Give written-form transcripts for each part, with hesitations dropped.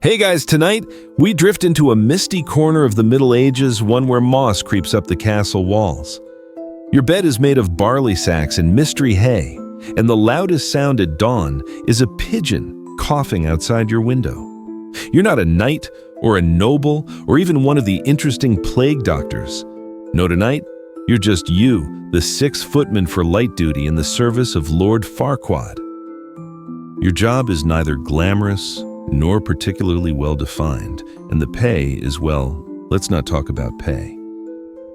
Hey guys, tonight we drift into a misty corner of the Middle Ages, one where moss creeps up the castle walls. Your bed is made of barley sacks and mystery hay, and the loudest sound at dawn is a pigeon coughing outside your window. You're not a knight or a noble or even one of the interesting plague doctors. No, tonight, you're just you, the 6th footman for light duty in the service of Lord Farquaad. Your job is neither glamorous nor particularly well-defined, and the pay is, well, let's not talk about pay.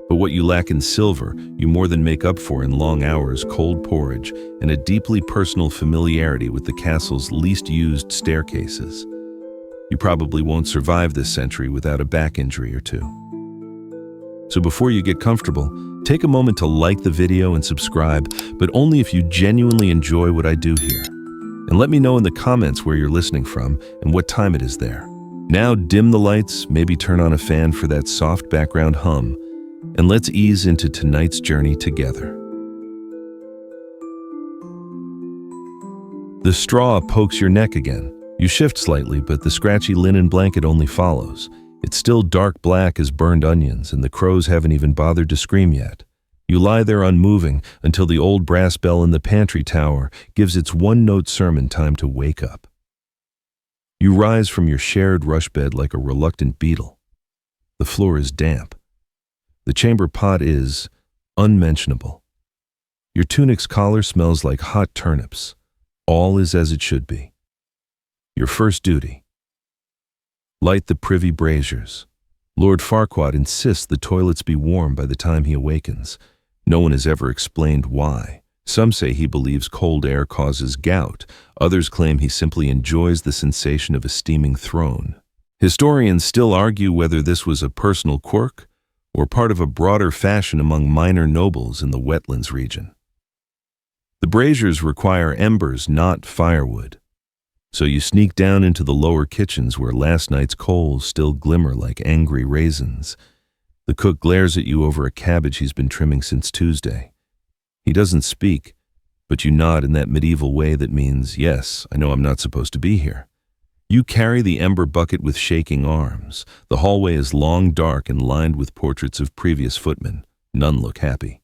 But what you lack in silver, you more than make up for in long hours, cold porridge, and a deeply personal familiarity with the castle's least used staircases. You probably won't survive this century without a back injury or two. So before you get comfortable, take a moment to like the video and subscribe, but only if you genuinely enjoy what I do here. And let me know in the comments where you're listening from and what time it is there. Now dim the lights, maybe turn on a fan for that soft background hum, and let's ease into tonight's journey together. The straw pokes your neck again. You shift slightly, but the scratchy linen blanket only follows. It's still dark black as burned onions, and the crows haven't even bothered to scream yet. You lie there unmoving until the old brass bell in the pantry tower gives its one-note sermon time to wake up. You rise from your shared rush bed like a reluctant beetle. The floor is damp. The chamber pot is unmentionable. Your tunic's collar smells like hot turnips. All is as it should be. Your first duty: light the privy braziers. Lord Farquaad insists the toilets be warm by the time he awakens. No one has ever explained why. Some say he believes cold air causes gout. Others claim he simply enjoys the sensation of a steaming throne. Historians still argue whether this was a personal quirk or part of a broader fashion among minor nobles in the wetlands region. The braziers require embers, not firewood. So you sneak down into the lower kitchens where last night's coals still glimmer like angry raisins. The cook glares at you over a cabbage he's been trimming since Tuesday. He doesn't speak, but you nod in that medieval way that means, yes, I know I'm not supposed to be here. You carry the ember bucket with shaking arms. The hallway is long, dark, and lined with portraits of previous footmen. None look happy.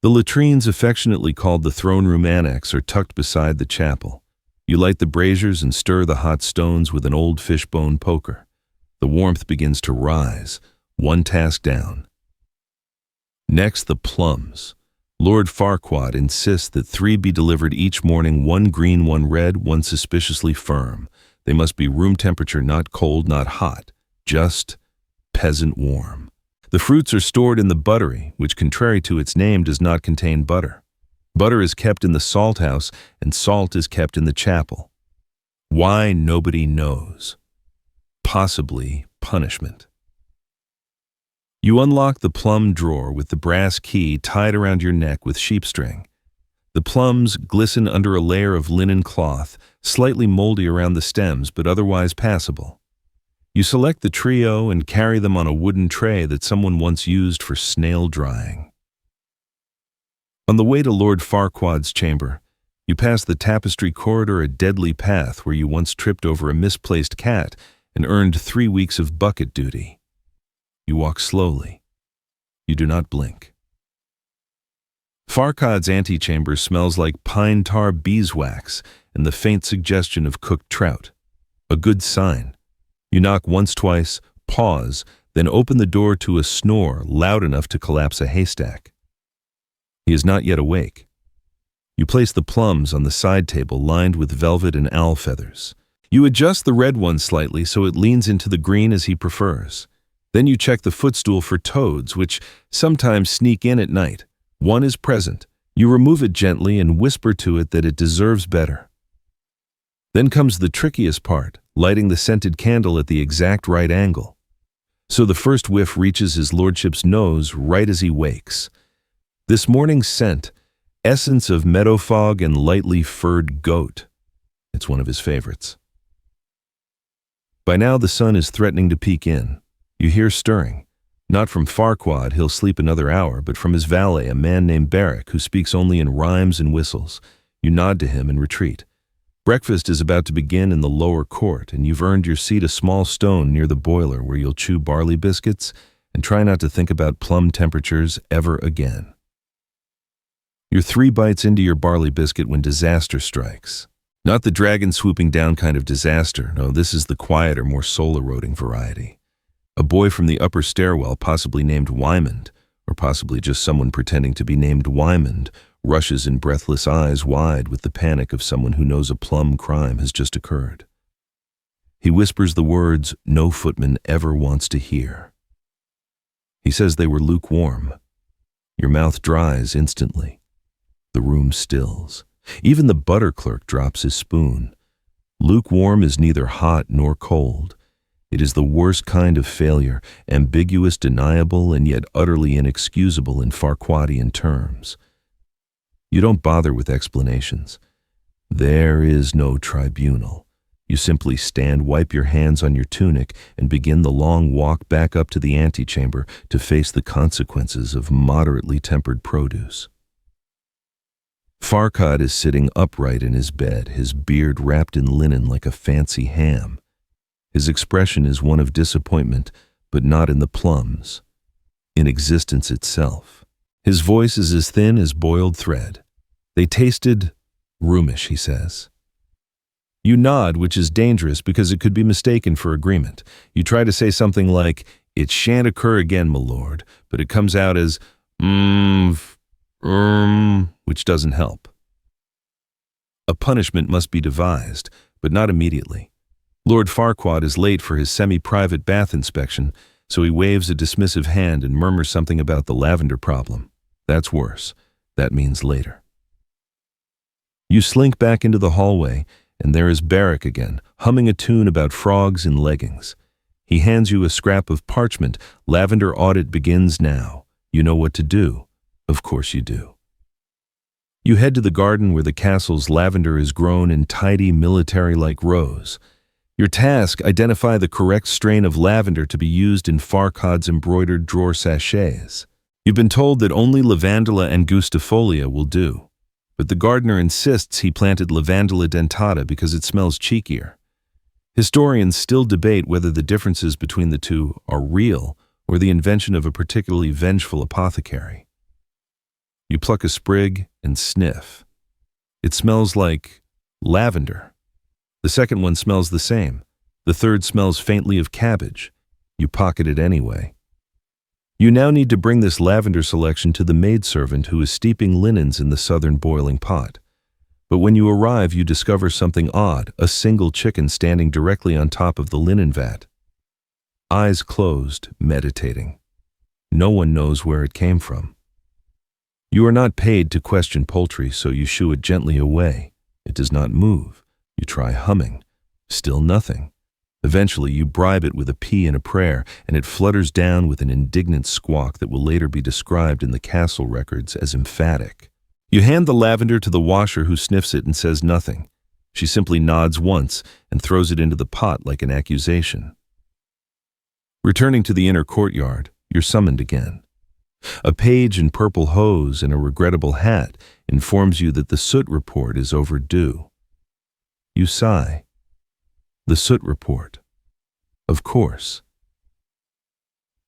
The latrines, affectionately called the throne room annex, are tucked beside the chapel. You light the braziers and stir the hot stones with an old fishbone poker. The warmth begins to rise, one task down. Next, the plums. Lord Farquaad insists that 3 be delivered each morning, 1 green, 1 red, 1 suspiciously firm. They must be room temperature, not cold, not hot, just peasant warm. The fruits are stored in the buttery, which, contrary to its name, does not contain butter. Butter is kept in the salt house, and salt is kept in the chapel. Why, nobody knows. Possibly punishment. You unlock the plum drawer with the brass key tied around your neck with sheepstring. The plums glisten under a layer of linen cloth, slightly moldy around the stems but otherwise passable. You select the trio and carry them on a wooden tray that someone once used for snail drying. On the way to Lord Farquaad's chamber, you pass the tapestry corridor, a deadly path where you once tripped over a misplaced cat and earned 3 weeks of bucket duty. You walk slowly. You do not blink. Farquaad's antechamber smells like pine tar beeswax and the faint suggestion of cooked trout. A good sign. You knock once, twice, pause, then open the door to a snore loud enough to collapse a haystack. He is not yet awake. You place the plums on the side table lined with velvet and owl feathers. You adjust the red one slightly so it leans into the green as he prefers. Then you check the footstool for toads, which sometimes sneak in at night. One is present. You remove it gently and whisper to it that it deserves better. Then comes the trickiest part, lighting the scented candle at the exact right angle. So the first whiff reaches his lordship's nose right as he wakes. This morning's scent, essence of meadow fog and lightly furred goat. It's one of his favorites. By now the sun is threatening to peek in. You hear stirring. Not from Farquaad, he'll sleep another hour, but from his valet, a man named Barrack, who speaks only in rhymes and whistles. You nod to him and retreat. Breakfast is about to begin in the lower court, and you've earned your seat a small stone near the boiler where you'll chew barley biscuits and try not to think about plum temperatures ever again. You're 3 bites into your barley biscuit when disaster strikes. Not the dragon swooping down kind of disaster. No, this is the quieter, more soul-eroding variety. A boy from the upper stairwell, possibly named Wymond, or possibly just someone pretending to be named Wymond, rushes in breathless eyes wide with the panic of someone who knows a plum crime has just occurred. He whispers the words no footman ever wants to hear. He says they were lukewarm. Your mouth dries instantly. The room stills. Even the butter clerk drops his spoon. Lukewarm is neither hot nor cold. It is the worst kind of failure, ambiguous, deniable, and yet utterly inexcusable in Farquaadian terms. You don't bother with explanations. There is no tribunal. You simply stand, wipe your hands on your tunic, and begin the long walk back up to the antechamber to face the consequences of moderately tempered produce. Farquaad is sitting upright in his bed, his beard wrapped in linen like a fancy ham. His expression is one of disappointment, but not in the plums, in existence itself. His voice is as thin as boiled thread. They tasted roomish, he says. You nod, which is dangerous because it could be mistaken for agreement. You try to say something like, "It shan't occur again, my lord," but it comes out as, which doesn't help. A punishment must be devised, but not immediately. Lord Farquaad is late for his semi-private bath inspection, so he waves a dismissive hand and murmurs something about the lavender problem. That's worse. That means later. You slink back into the hallway, and there is Barrack again, humming a tune about frogs in leggings. He hands you a scrap of parchment. Lavender audit begins now. You know what to do. Of course you do. You head to the garden where the castle's lavender is grown in tidy, military-like rows. Your task, identify the correct strain of lavender to be used in Farquaad's embroidered drawer sachets. You've been told that only lavandula angustifolia will do, but the gardener insists he planted lavandula dentata because it smells cheekier. Historians still debate whether the differences between the two are real or the invention of a particularly vengeful apothecary. You pluck a sprig and sniff. It smells like lavender. The second one smells the same. The third smells faintly of cabbage. You pocket it anyway. You now need to bring this lavender selection to the maidservant who is steeping linens in the southern boiling pot. But when you arrive, you discover something odd, a single chicken standing directly on top of the linen vat. Eyes closed, meditating. No one knows where it came from. You are not paid to question poultry, so you shoo it gently away. It does not move. You try humming. Still nothing. Eventually, you bribe it with a pea and a prayer, and it flutters down with an indignant squawk that will later be described in the castle records as emphatic. You hand the lavender to the washer, who sniffs it and says nothing. She simply nods once and throws it into the pot like an accusation. Returning to the inner courtyard, you're summoned again. A page in purple hose and a regrettable hat informs you that the soot report is overdue. You sigh. The soot report. Of course.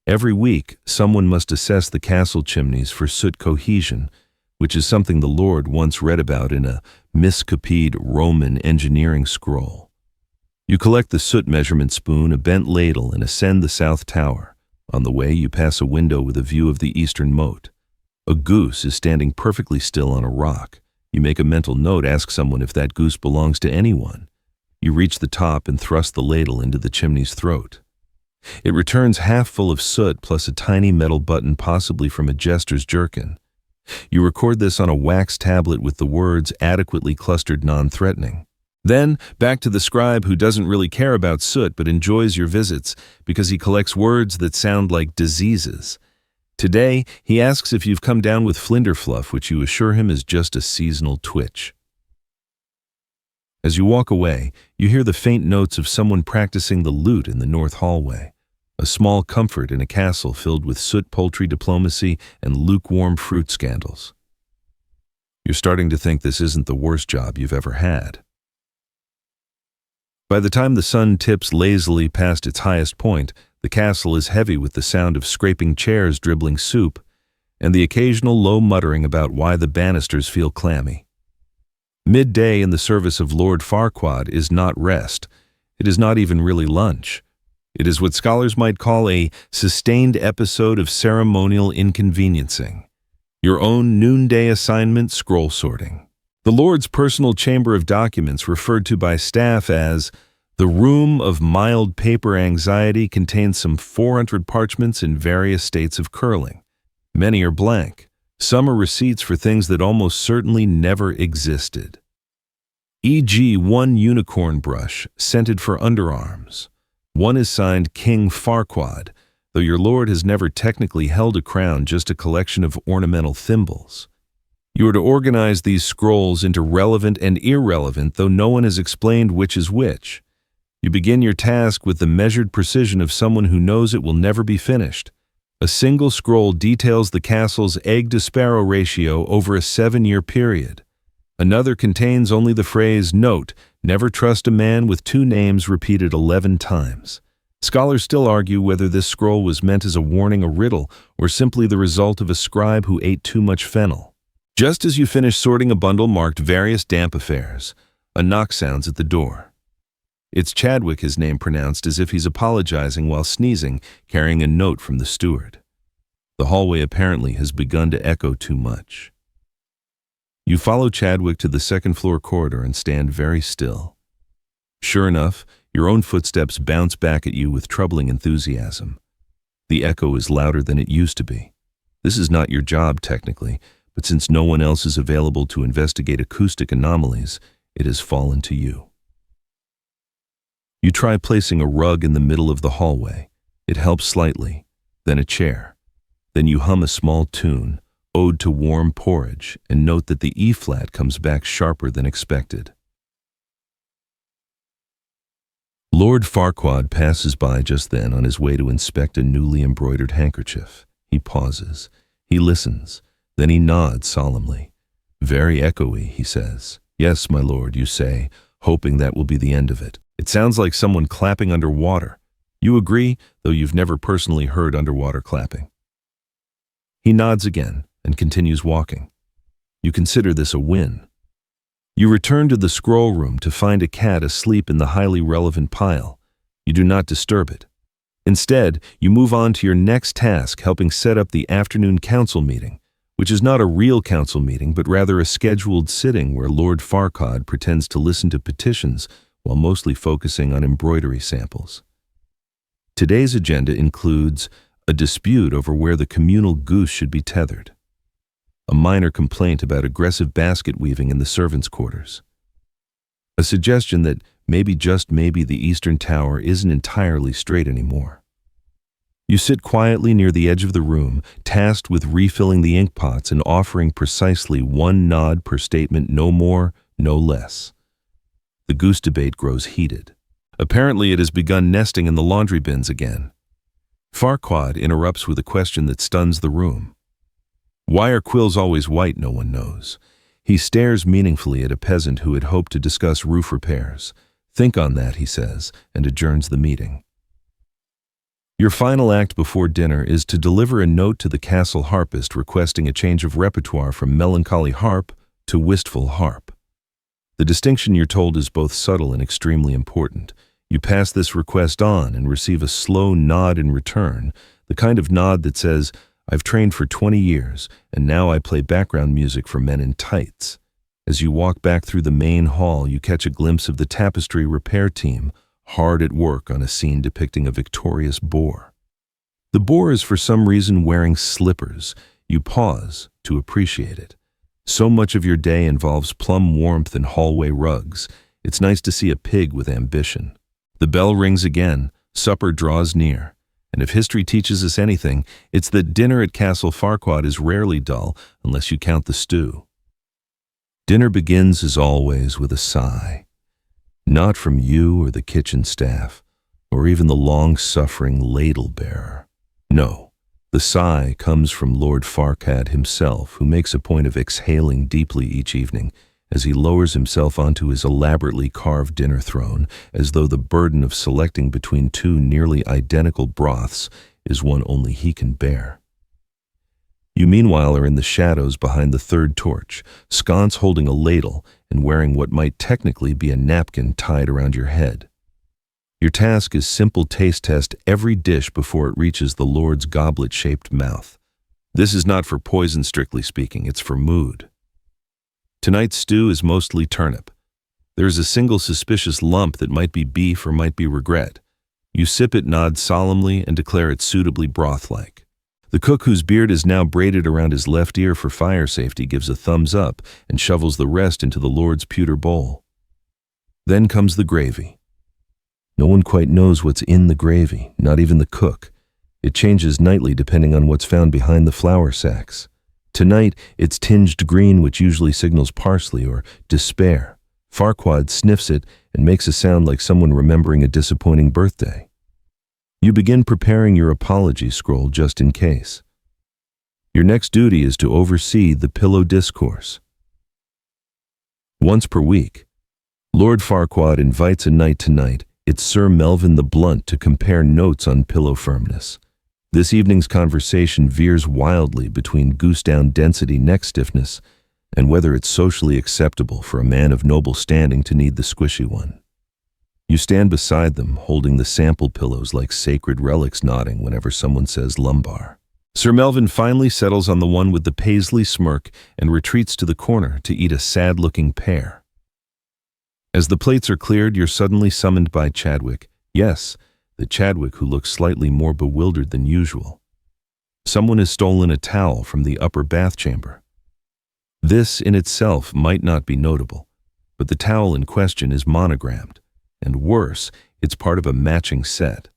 Every week, someone must assess the castle chimneys for soot cohesion, which is something the Lord once read about in a miscopied Roman engineering scroll. You collect the soot measurement spoon, a bent ladle, and ascend the south tower. On the way, you pass a window with a view of the eastern moat. A goose is standing perfectly still on a rock. You make a mental note, ask someone if that goose belongs to anyone. You reach the top and thrust the ladle into the chimney's throat. It returns half full of soot plus a tiny metal button, possibly from a jester's jerkin. You record this on a wax tablet with the words adequately clustered, non-threatening. Then, back to the scribe who doesn't really care about soot but enjoys your visits because he collects words that sound like diseases. Today, he asks if you've come down with flinderfluff, which you assure him is just a seasonal twitch. As you walk away, you hear the faint notes of someone practicing the lute in the north hallway, a small comfort in a castle filled with soot poultry diplomacy and lukewarm fruit scandals. You're starting to think this isn't the worst job you've ever had. By the time the sun tips lazily past its highest point, the castle is heavy with the sound of scraping chairs dribbling soup, and the occasional low muttering about why the banisters feel clammy. Midday in the service of Lord Farquaad is not rest. It is not even really lunch. It is what scholars might call a sustained episode of ceremonial inconveniencing. Your own noonday assignment, scroll sorting. The Lord's personal chamber of documents, referred to by staff as the room of mild paper anxiety, contains some 400 parchments in various states of curling. Many are blank. Some are receipts for things that almost certainly never existed. E.g., one unicorn brush, scented for underarms. One is signed King Farquaad, though your lord has never technically held a crown, just a collection of ornamental thimbles. You are to organize these scrolls into relevant and irrelevant, though no one has explained which is which. You begin your task with the measured precision of someone who knows it will never be finished. A single scroll details the castle's egg-to-sparrow ratio over a 7-year period. Another contains only the phrase, "Note, never trust a man with 2 names," repeated 11 times. Scholars still argue whether this scroll was meant as a warning, a riddle, or simply the result of a scribe who ate too much fennel. Just as you finish sorting a bundle marked various damp affairs, a knock sounds at the door. It's Chadwick, his name pronounced as if he's apologizing while sneezing, carrying a note from the steward. The hallway apparently has begun to echo too much. You follow Chadwick to the second-floor corridor and stand very still. Sure enough, your own footsteps bounce back at you with troubling enthusiasm. The echo is louder than it used to be. This is not your job, technically, but since no one else is available to investigate acoustic anomalies, it has fallen to you. You try placing a rug in the middle of the hallway. It helps slightly, then a chair. Then you hum a small tune, Ode to Warm Porridge, and note that the E-flat comes back sharper than expected. Lord Farquaad passes by just then on his way to inspect a newly embroidered handkerchief. He pauses. He listens. Then he nods solemnly. "Very echoey," he says. "Yes, my lord," you say, hoping that will be the end of it. It sounds like someone clapping underwater. You agree, though you've never personally heard underwater clapping. He nods again and continues walking. You consider this a win. You return to the scroll room to find a cat asleep in the highly relevant pile. You do not disturb it. Instead, you move on to your next task, helping set up the afternoon council meeting, which is not a real council meeting, but rather a scheduled sitting where Lord Farquaad pretends to listen to petitions while mostly focusing on embroidery samples. Today's agenda includes a dispute over where the communal goose should be tethered, a minor complaint about aggressive basket weaving in the servants' quarters, a suggestion that maybe, just maybe, the Eastern Tower isn't entirely straight anymore. You sit quietly near the edge of the room, tasked with refilling the ink pots and offering precisely one nod per statement, no more, no less. The goose debate grows heated. Apparently it has begun nesting in the laundry bins again. Farquaad interrupts with a question that stuns the room. Why are quills always white? No one knows. He stares meaningfully at a peasant who had hoped to discuss roof repairs. Think on that, he says, and adjourns the meeting. Your final act before dinner is to deliver a note to the castle harpist requesting a change of repertoire from melancholy harp to wistful harp. The distinction, you're told, is both subtle and extremely important. You pass this request on and receive a slow nod in return, the kind of nod that says, "I've trained for 20 years, and now I play background music for men in tights." As you walk back through the main hall, you catch a glimpse of the tapestry repair team, hard at work on a scene depicting a victorious boar. The boar is for some reason wearing slippers. You pause to appreciate it. So much of your day involves plum warmth and hallway rugs. It's nice to see a pig with ambition. The bell rings again, supper draws near. And if history teaches us anything, it's that dinner at Castle Farquaad is rarely dull unless you count the stew. Dinner begins, as always, with a sigh. Not from you or the kitchen staff, or even the long-suffering ladle-bearer. No, the sigh comes from Lord Farquaad himself, who makes a point of exhaling deeply each evening as he lowers himself onto his elaborately carved dinner throne, as though the burden of selecting between two nearly identical broths is one only he can bear. You meanwhile are in the shadows behind the third torch, sconce holding a ladle and wearing what might technically be a napkin tied around your head. Your task is simple taste test every dish before it reaches the Lord's goblet-shaped mouth. This is not for poison, strictly speaking, it's for mood. Tonight's stew is mostly turnip. There is a single suspicious lump that might be beef or might be regret. You sip it, nod solemnly, and declare it suitably broth-like. The cook, whose beard is now braided around his left ear for fire safety, gives a thumbs up and shovels the rest into the Lord's pewter bowl. Then comes the gravy. No one quite knows what's in the gravy, not even the cook. It changes nightly depending on what's found behind the flour sacks. Tonight, it's tinged green, which usually signals parsley or despair. Farquaad sniffs it and makes a sound like someone remembering a disappointing birthday. You begin preparing your apology scroll just in case. Your next duty is to oversee the pillow discourse. Once per week, Lord Farquaad invites a knight to night. It's Sir Melvin the Blunt to compare notes on pillow firmness. This evening's conversation veers wildly between goose-down density neck stiffness and whether it's socially acceptable for a man of noble standing to need the squishy one. You stand beside them, holding the sample pillows like sacred relics, nodding whenever someone says lumbar. Sir Melvin finally settles on the one with the paisley smirk and retreats to the corner to eat a sad-looking pear. As the plates are cleared, you're suddenly summoned by Chadwick. Yes, the Chadwick who looks slightly more bewildered than usual. Someone has stolen a towel from the upper bath chamber. This in itself might not be notable, but the towel in question is monogrammed, and worse, it's part of a matching set.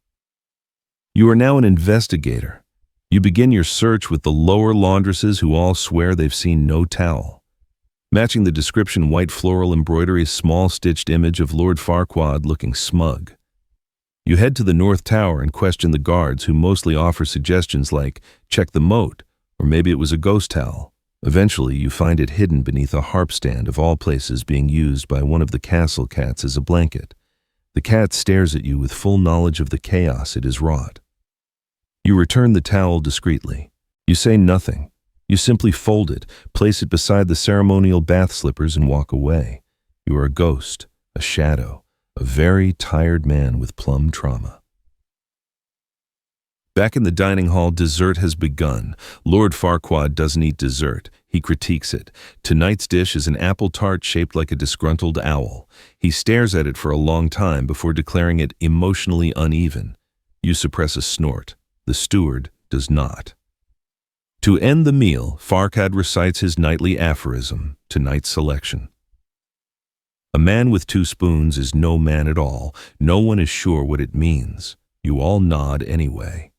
You are now an investigator. You begin your search with the lower laundresses who all swear they've seen no towel. Matching the description, white floral embroidery, small stitched image of Lord Farquaad looking smug. You head to the North Tower and question the guards, who mostly offer suggestions like, check the moat, or maybe it was a ghost towel. Eventually, you find it hidden beneath a harp stand, of all places being used by one of the castle cats as a blanket. The cat stares at you with full knowledge of the chaos it has wrought. You return the towel discreetly. You say nothing. You simply fold it, place it beside the ceremonial bath slippers, and walk away. You are a ghost, a shadow. A very tired man with plum trauma. Back in the dining hall, dessert has begun. Lord Farquaad doesn't eat dessert. He critiques it. Tonight's dish is an apple tart shaped like a disgruntled owl. He stares at it for a long time before declaring it emotionally uneven. You suppress a snort. The steward does not. To end the meal, Farquaad recites his nightly aphorism, tonight's selection. A man with 2 spoons is no man at all. No one is sure what it means. You all nod anyway.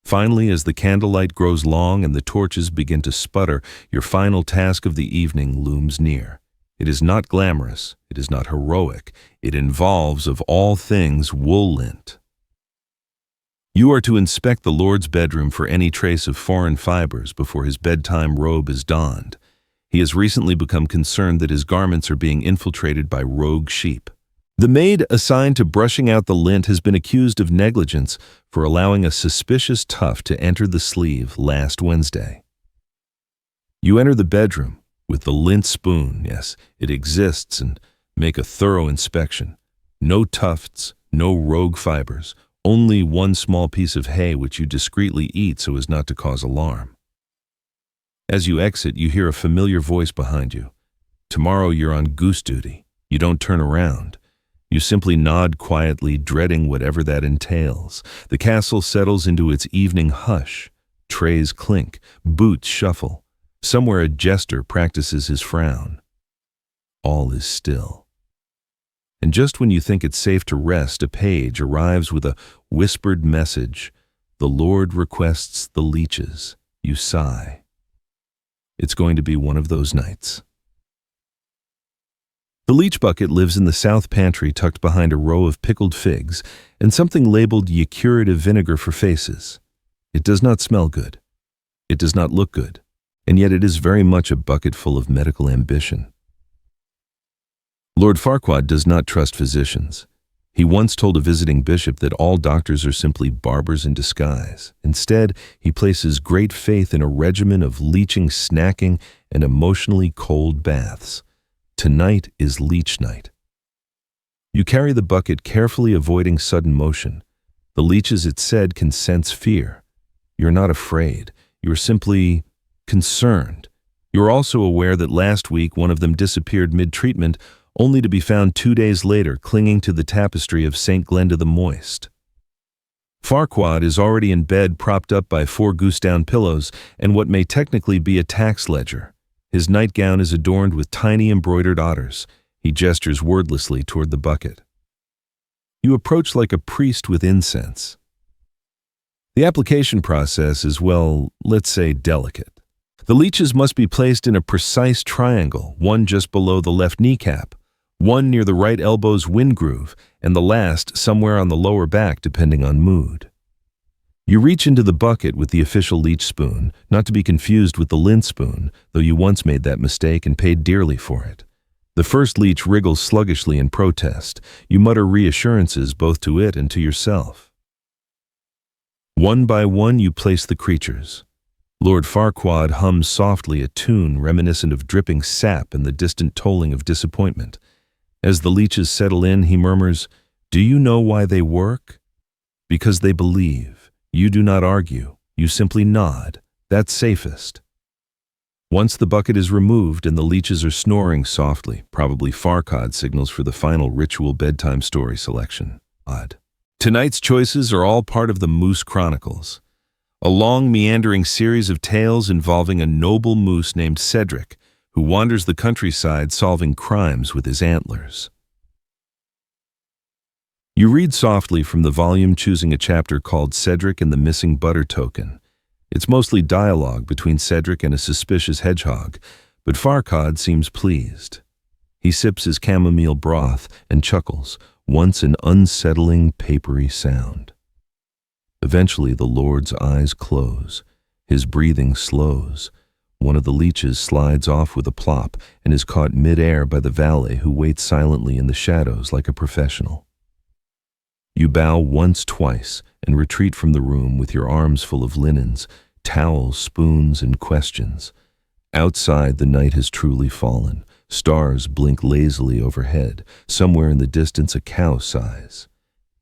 Finally, as the candlelight grows long and the torches begin to sputter, your final task of the evening looms near. It is not glamorous. It is not heroic. It involves, of all things, wool lint. You are to inspect the Lord's bedroom for any trace of foreign fibers before his bedtime robe is donned. He has recently become concerned that his garments are being infiltrated by rogue sheep. The maid assigned to brushing out the lint has been accused of negligence for allowing a suspicious tuft to enter the sleeve last Wednesday. You enter the bedroom with the lint spoon, yes, it exists, and make a thorough inspection. No tufts, no rogue fibers, only one small piece of hay which you discreetly eat so as not to cause alarm. As you exit, you hear a familiar voice behind you. Tomorrow you're on goose duty. You don't turn around. You simply nod quietly, dreading whatever that entails. The castle settles into its evening hush. Trays clink, boots shuffle. Somewhere a jester practices his frown. All is still. And just when you think it's safe to rest, a page arrives with a whispered message. The Lord requests the leeches. You sigh. It's going to be one of those nights. The leech bucket lives in the south pantry, tucked behind a row of pickled figs and something labeled curative vinegar for faces. It does not smell good. It does not look good. And yet it is very much a bucket full of medical ambition. Lord Farquaad does not trust physicians. He once told a visiting bishop that all doctors are simply barbers in disguise. Instead, he places great faith in a regimen of leeching, snacking, and emotionally cold baths. Tonight is leech night. You carry the bucket, carefully avoiding sudden motion. The leeches, it said, can sense fear. You're not afraid. You're simply concerned. You're also aware that last week one of them disappeared mid-treatment, only to be found 2 days later clinging to the tapestry of St. Glenda the Moist. Farquaad is already in bed, propped up by 4 goose-down pillows and what may technically be a tax ledger. His nightgown is adorned with tiny embroidered otters. He gestures wordlessly toward the bucket. You approach like a priest with incense. The application process is, well, let's say delicate. The leeches must be placed in a precise triangle, one just below the left kneecap, one near the right elbow's wind groove, and the last somewhere on the lower back depending on mood. You reach into the bucket with the official leech spoon, not to be confused with the lint spoon, though you once made that mistake and paid dearly for it. The first leech wriggles sluggishly in protest. You mutter reassurances both to it and to yourself. One by one you place the creatures. Lord Farquaad hums softly a tune reminiscent of dripping sap and the distant tolling of disappointment. As the leeches settle in, he murmurs, "Do you know why they work? Because they believe. You do not argue. You simply nod. That's safest." Once the bucket is removed and the leeches are snoring softly, probably Farquaad signals for the final ritual bedtime story selection. Odd. Tonight's choices are all part of the Moose Chronicles, a long meandering series of tales involving a noble moose named Cedric, who wanders the countryside solving crimes with his antlers. You read softly from the volume, choosing a chapter called Cedric and the Missing Butter Token. It's mostly dialogue between Cedric and a suspicious hedgehog, but Farquaad seems pleased. He sips his chamomile broth and chuckles, once an unsettling, papery sound. Eventually the Lord's eyes close. His breathing slows. One of the leeches slides off with a plop and is caught mid-air by the valet, who waits silently in the shadows like a professional. You bow once, twice, and retreat from the room with your arms full of linens, towels, spoons, and questions. Outside, the night has truly fallen. Stars blink lazily overhead. Somewhere in the distance, a cow sighs.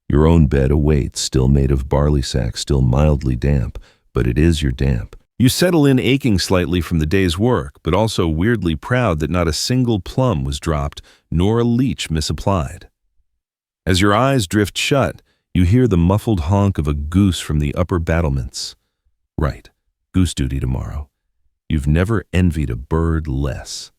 Your own bed awaits, still made of barley sacks, still mildly damp, but it is your damp. You settle in, aching slightly from the day's work, but also weirdly proud that not a single plum was dropped, nor a leech misapplied. As your eyes drift shut, you hear the muffled honk of a goose from the upper battlements. Right, goose duty tomorrow. You've never envied a bird less.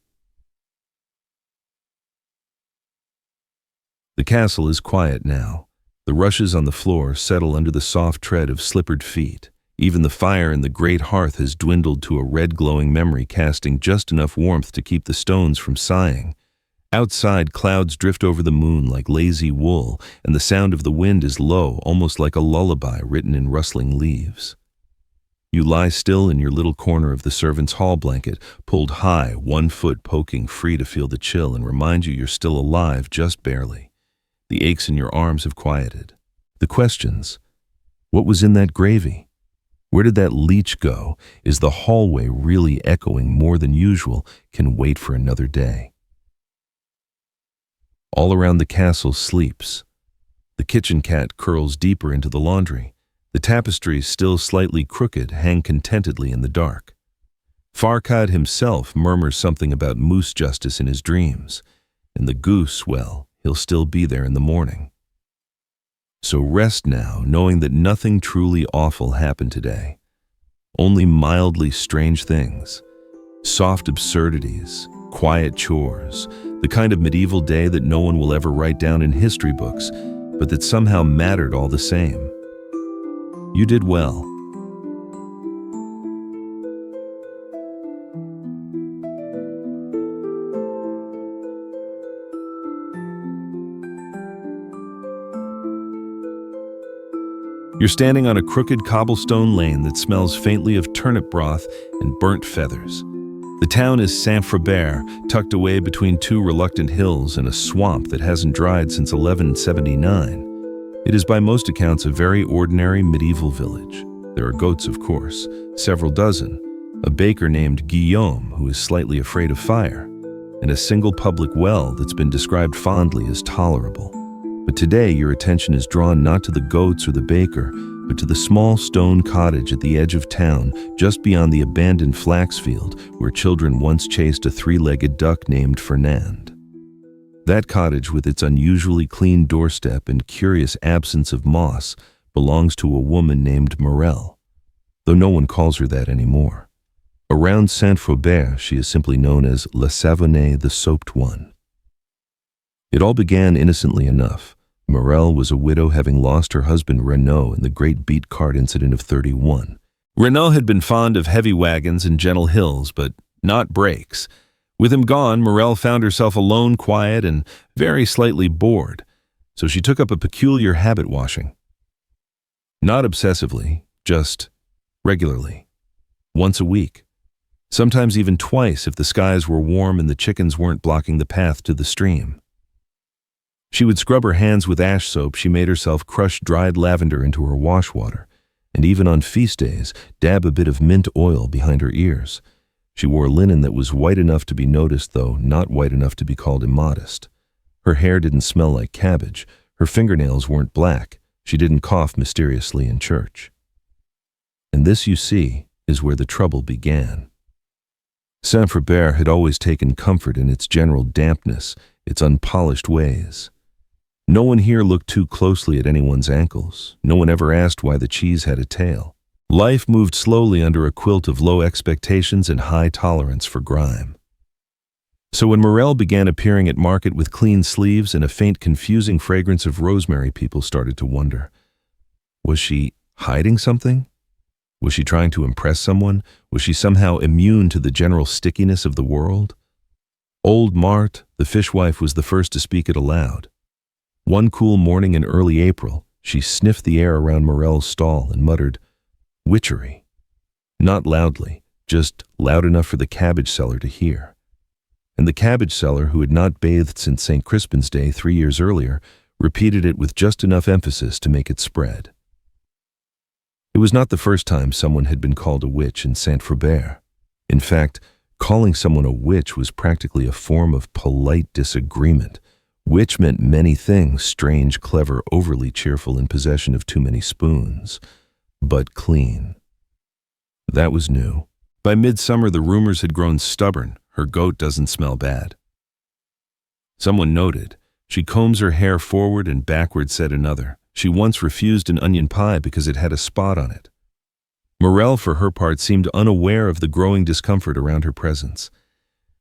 The castle is quiet now. The rushes on the floor settle under the soft tread of slippered feet. Even the fire in the great hearth has dwindled to a red glowing memory, casting just enough warmth to keep the stones from sighing. Outside, clouds drift over the moon like lazy wool, and the sound of the wind is low, almost like a lullaby written in rustling leaves. You lie still in your little corner of the servants' hall blanket, pulled high, 1 foot poking free to feel the chill and remind you you're still alive, just barely. The aches in your arms have quieted. The questions: what was in that gravy? Where did that leech go? Is the hallway really echoing more than usual? Can wait for another day. All around the castle sleeps. The kitchen cat curls deeper into the laundry. The tapestries, still slightly crooked, hang contentedly in the dark. Farquaad himself murmurs something about moose justice in his dreams. And the goose, well, he'll still be there in the morning. So rest now, knowing that nothing truly awful happened today. Only mildly strange things. Soft absurdities, quiet chores, the kind of medieval day that no one will ever write down in history books, but that somehow mattered all the same. You did well. You're standing on a crooked cobblestone lane that smells faintly of turnip broth and burnt feathers. The town is Saint-Frobert, tucked away between two reluctant hills in a swamp that hasn't dried since 1179. It is by most accounts a very ordinary medieval village. There are goats, of course, several dozen, a baker named Guillaume who is slightly afraid of fire, and a single public well that's been described fondly as tolerable. But today your attention is drawn not to the goats or the baker, but to the small stone cottage at the edge of town, just beyond the abandoned flax field where children once chased a three-legged duck named Fernand. That cottage, with its unusually clean doorstep and curious absence of moss, belongs to a woman named Morel, though no one calls her that anymore. Around Saint-Frobert, she is simply known as La Savonnée, the Soaped One. It all began innocently enough. Morel was a widow, having lost her husband Renaud in the great beet cart incident of '31. Renaud had been fond of heavy wagons and gentle hills, but not brakes. With him gone, Morel found herself alone, quiet, and very slightly bored, so she took up a peculiar habit washing. Not obsessively, just regularly. Once a week. Sometimes even twice if the skies were warm and the chickens weren't blocking the path to the stream. She would scrub her hands with ash soap. She made herself crush dried lavender into her wash water, and even on feast days, dab a bit of mint oil behind her ears. She wore linen that was white enough to be noticed, though not white enough to be called immodest. Her hair didn't smell like cabbage. Her fingernails weren't black. She didn't cough mysteriously in church. And this, you see, is where the trouble began. Saint-Frobert had always taken comfort in its general dampness, its unpolished ways. No one here looked too closely at anyone's ankles. No one ever asked why the cheese had a tail. Life moved slowly under a quilt of low expectations and high tolerance for grime. So when Morel began appearing at market with clean sleeves and a faint, confusing fragrance of rosemary, people started to wonder. Was she hiding something? Was she trying to impress someone? Was she somehow immune to the general stickiness of the world? Old Marthe, the fishwife, was the first to speak it aloud. One cool morning in early April, she sniffed the air around Morel's stall and muttered, "Witchery." Not loudly, just loud enough for the cabbage seller to hear. And the cabbage seller, who had not bathed since St. Crispin's Day 3 years earlier, repeated it with just enough emphasis to make it spread. It was not the first time someone had been called a witch in Saint-Frobert. In fact, calling someone a witch was practically a form of polite disagreement. Witch meant many things: strange, clever, overly cheerful, in possession of too many spoons. But clean. That was new. By midsummer, the rumors had grown stubborn. Her goat doesn't smell bad. Someone noted. She combs her hair forward and backward, said another. She once refused an onion pie because it had a spot on it. Morel, for her part, seemed unaware of the growing discomfort around her presence.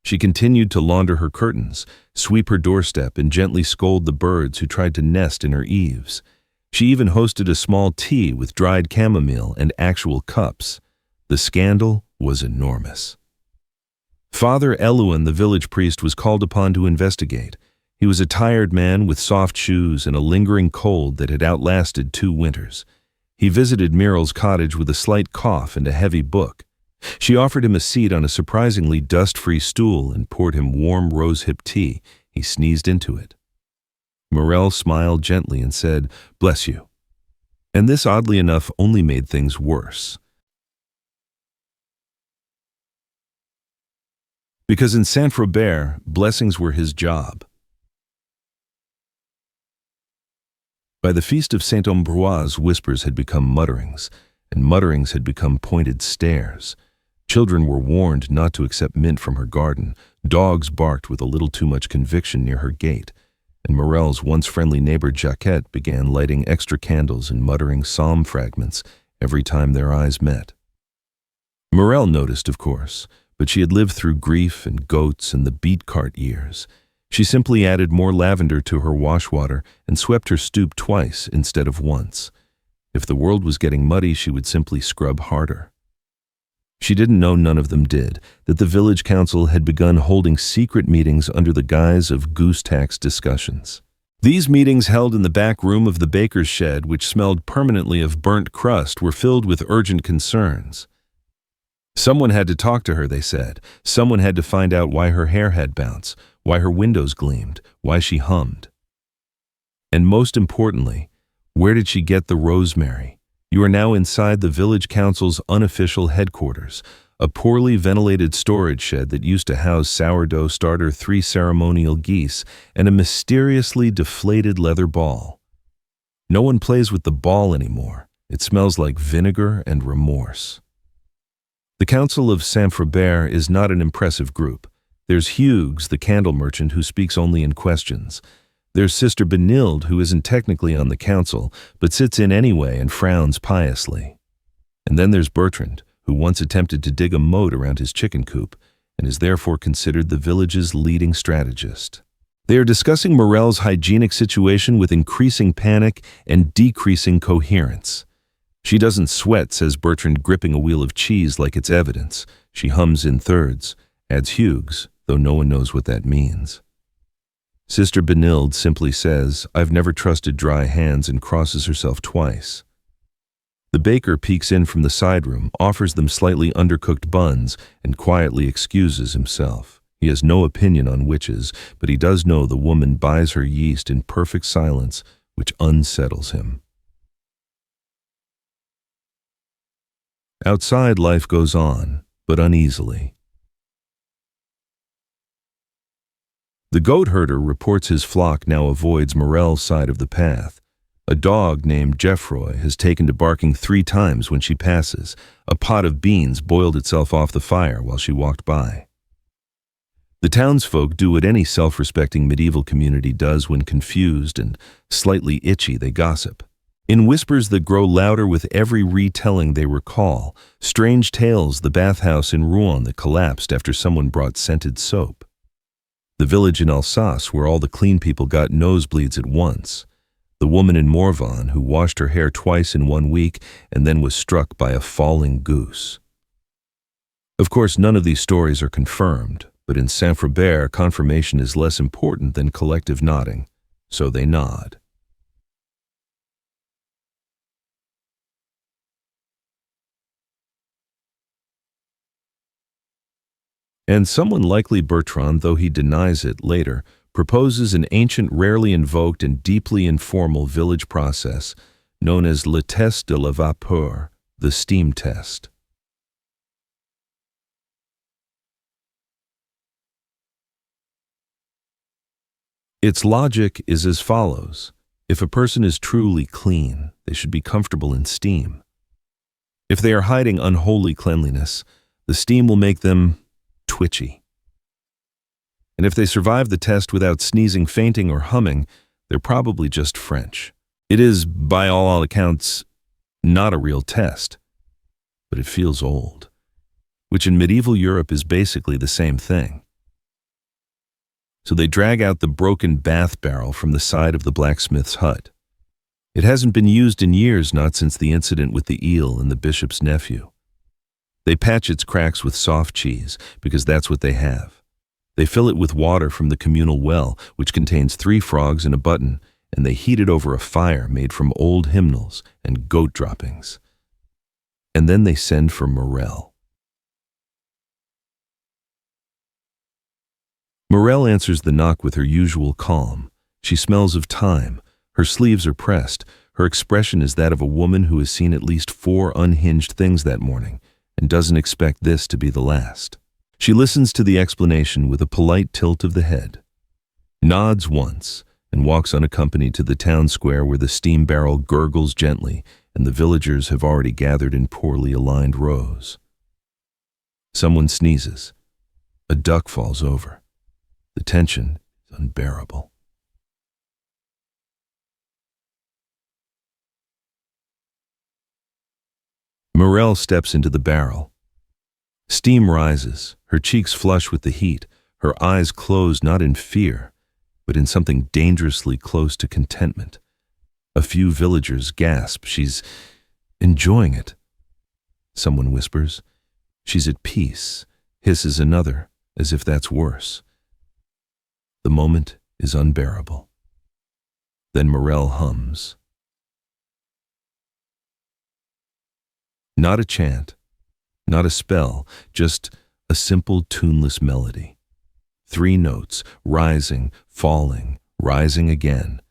She continued to launder her curtains, sweep her doorstep, and gently scold the birds who tried to nest in her eaves. She even hosted a small tea with dried chamomile and actual cups. The scandal was enormous. Father Elouin, the village priest, was called upon to investigate. He was a tired man with soft shoes and a lingering cold that had outlasted 2 winters. He visited Muriel's cottage with a slight cough and a heavy book. She offered him a seat on a surprisingly dust-free stool and poured him warm rosehip tea. He sneezed into it. Morel smiled gently and said, "Bless you." And this, oddly enough, only made things worse. Because in Saint-Frobert, blessings were his job. By the feast of Saint-Ambroise, whispers had become mutterings, and mutterings had become pointed stares. Children were warned not to accept mint from her garden. Dogs barked with a little too much conviction near her gate, and Morel's once friendly neighbor Jacquette began lighting extra candles and muttering psalm fragments every time their eyes met. Morel noticed, of course, but she had lived through grief and goats and the beet cart years. She simply added more lavender to her wash water and swept her stoop twice instead of once. If the world was getting muddy, she would simply scrub harder. She didn't know, none of them did, that the village council had begun holding secret meetings under the guise of goose tax discussions. These meetings, held in the back room of the baker's shed, which smelled permanently of burnt crust, were filled with urgent concerns. Someone had to talk to her, they said. Someone had to find out why her hair had bounce, why her windows gleamed, why she hummed. And most importantly, where did she get the rosemary? You are now inside the village council's unofficial headquarters, a poorly ventilated storage shed that used to house sourdough starter 3 ceremonial geese and a mysteriously deflated leather ball. No one plays with the ball anymore. It smells like vinegar and remorse. The Council of Saint-Frobert is not an impressive group. There's Hughes, the candle merchant, who speaks only in questions. There's Sister Benilde, who isn't technically on the council, but sits in anyway and frowns piously. And then there's Bertrand, who once attempted to dig a moat around his chicken coop, and is therefore considered the village's leading strategist. They are discussing Morel's hygienic situation with increasing panic and decreasing coherence. She doesn't sweat, says Bertrand, gripping a wheel of cheese like it's evidence. She hums in thirds, adds Hughes, though no one knows what that means. Sister Benilde simply says, "I've never trusted dry hands," and crosses herself twice. The baker peeks in from the side room, offers them slightly undercooked buns, and quietly excuses himself. He has no opinion on witches, but he does know the woman buys her yeast in perfect silence, which unsettles him. Outside, life goes on, but uneasily. The goat herder reports his flock now avoids Morel's side of the path. A dog named Geoffroy has taken to barking 3 times when she passes. A pot of beans boiled itself off the fire while she walked by. The townsfolk do what any self-respecting medieval community does when confused and slightly itchy. They gossip. In whispers that grow louder with every retelling they recall, strange tales: the bathhouse in Rouen that collapsed after someone brought scented soap, the village in Alsace where all the clean people got nosebleeds at once, the woman in Morvan who washed her hair twice in 1 week and then was struck by a falling goose. Of course, none of these stories are confirmed, but in Saint-Frobert, confirmation is less important than collective nodding, so they nod. And someone, likely Bertrand, though he denies it later, proposes an ancient, rarely invoked, and deeply informal village process known as le test de la vapeur, the steam test. Its logic is as follows. If a person is truly clean, they should be comfortable in steam. If they are hiding unholy cleanliness, the steam will make them twitchy. And if they survive the test without sneezing, fainting, or humming, they're probably just French. It is, by all accounts, not a real test, but it feels old, which in medieval Europe is basically the same thing. So they drag out the broken bath barrel from the side of the blacksmith's hut. It hasn't been used in years, not since the incident with the eel and the bishop's nephew. They patch its cracks with soft cheese, because that's what they have. They fill it with water from the communal well, which contains 3 frogs and a button, and they heat it over a fire made from old hymnals and goat droppings. And then they send for Morel. Morel answers the knock with her usual calm. She smells of thyme. Her sleeves are pressed. Her expression is that of a woman who has seen at least 4 unhinged things that morning, and doesn't expect this to be the last. She listens to the explanation with a polite tilt of the head, nods once, and walks unaccompanied to the town square where the steam barrel gurgles gently and the villagers have already gathered in poorly aligned rows. Someone sneezes. A duck falls over. The tension is unbearable. Morel steps into the barrel. Steam rises, her cheeks flush with the heat, her eyes close not in fear, but in something dangerously close to contentment. A few villagers gasp. She's enjoying it. Someone whispers. She's at peace, hisses another, as if that's worse. The moment is unbearable. Then Morel hums. Not a chant, Not a spell, just a simple tuneless melody. 3 notes, rising, falling, rising again.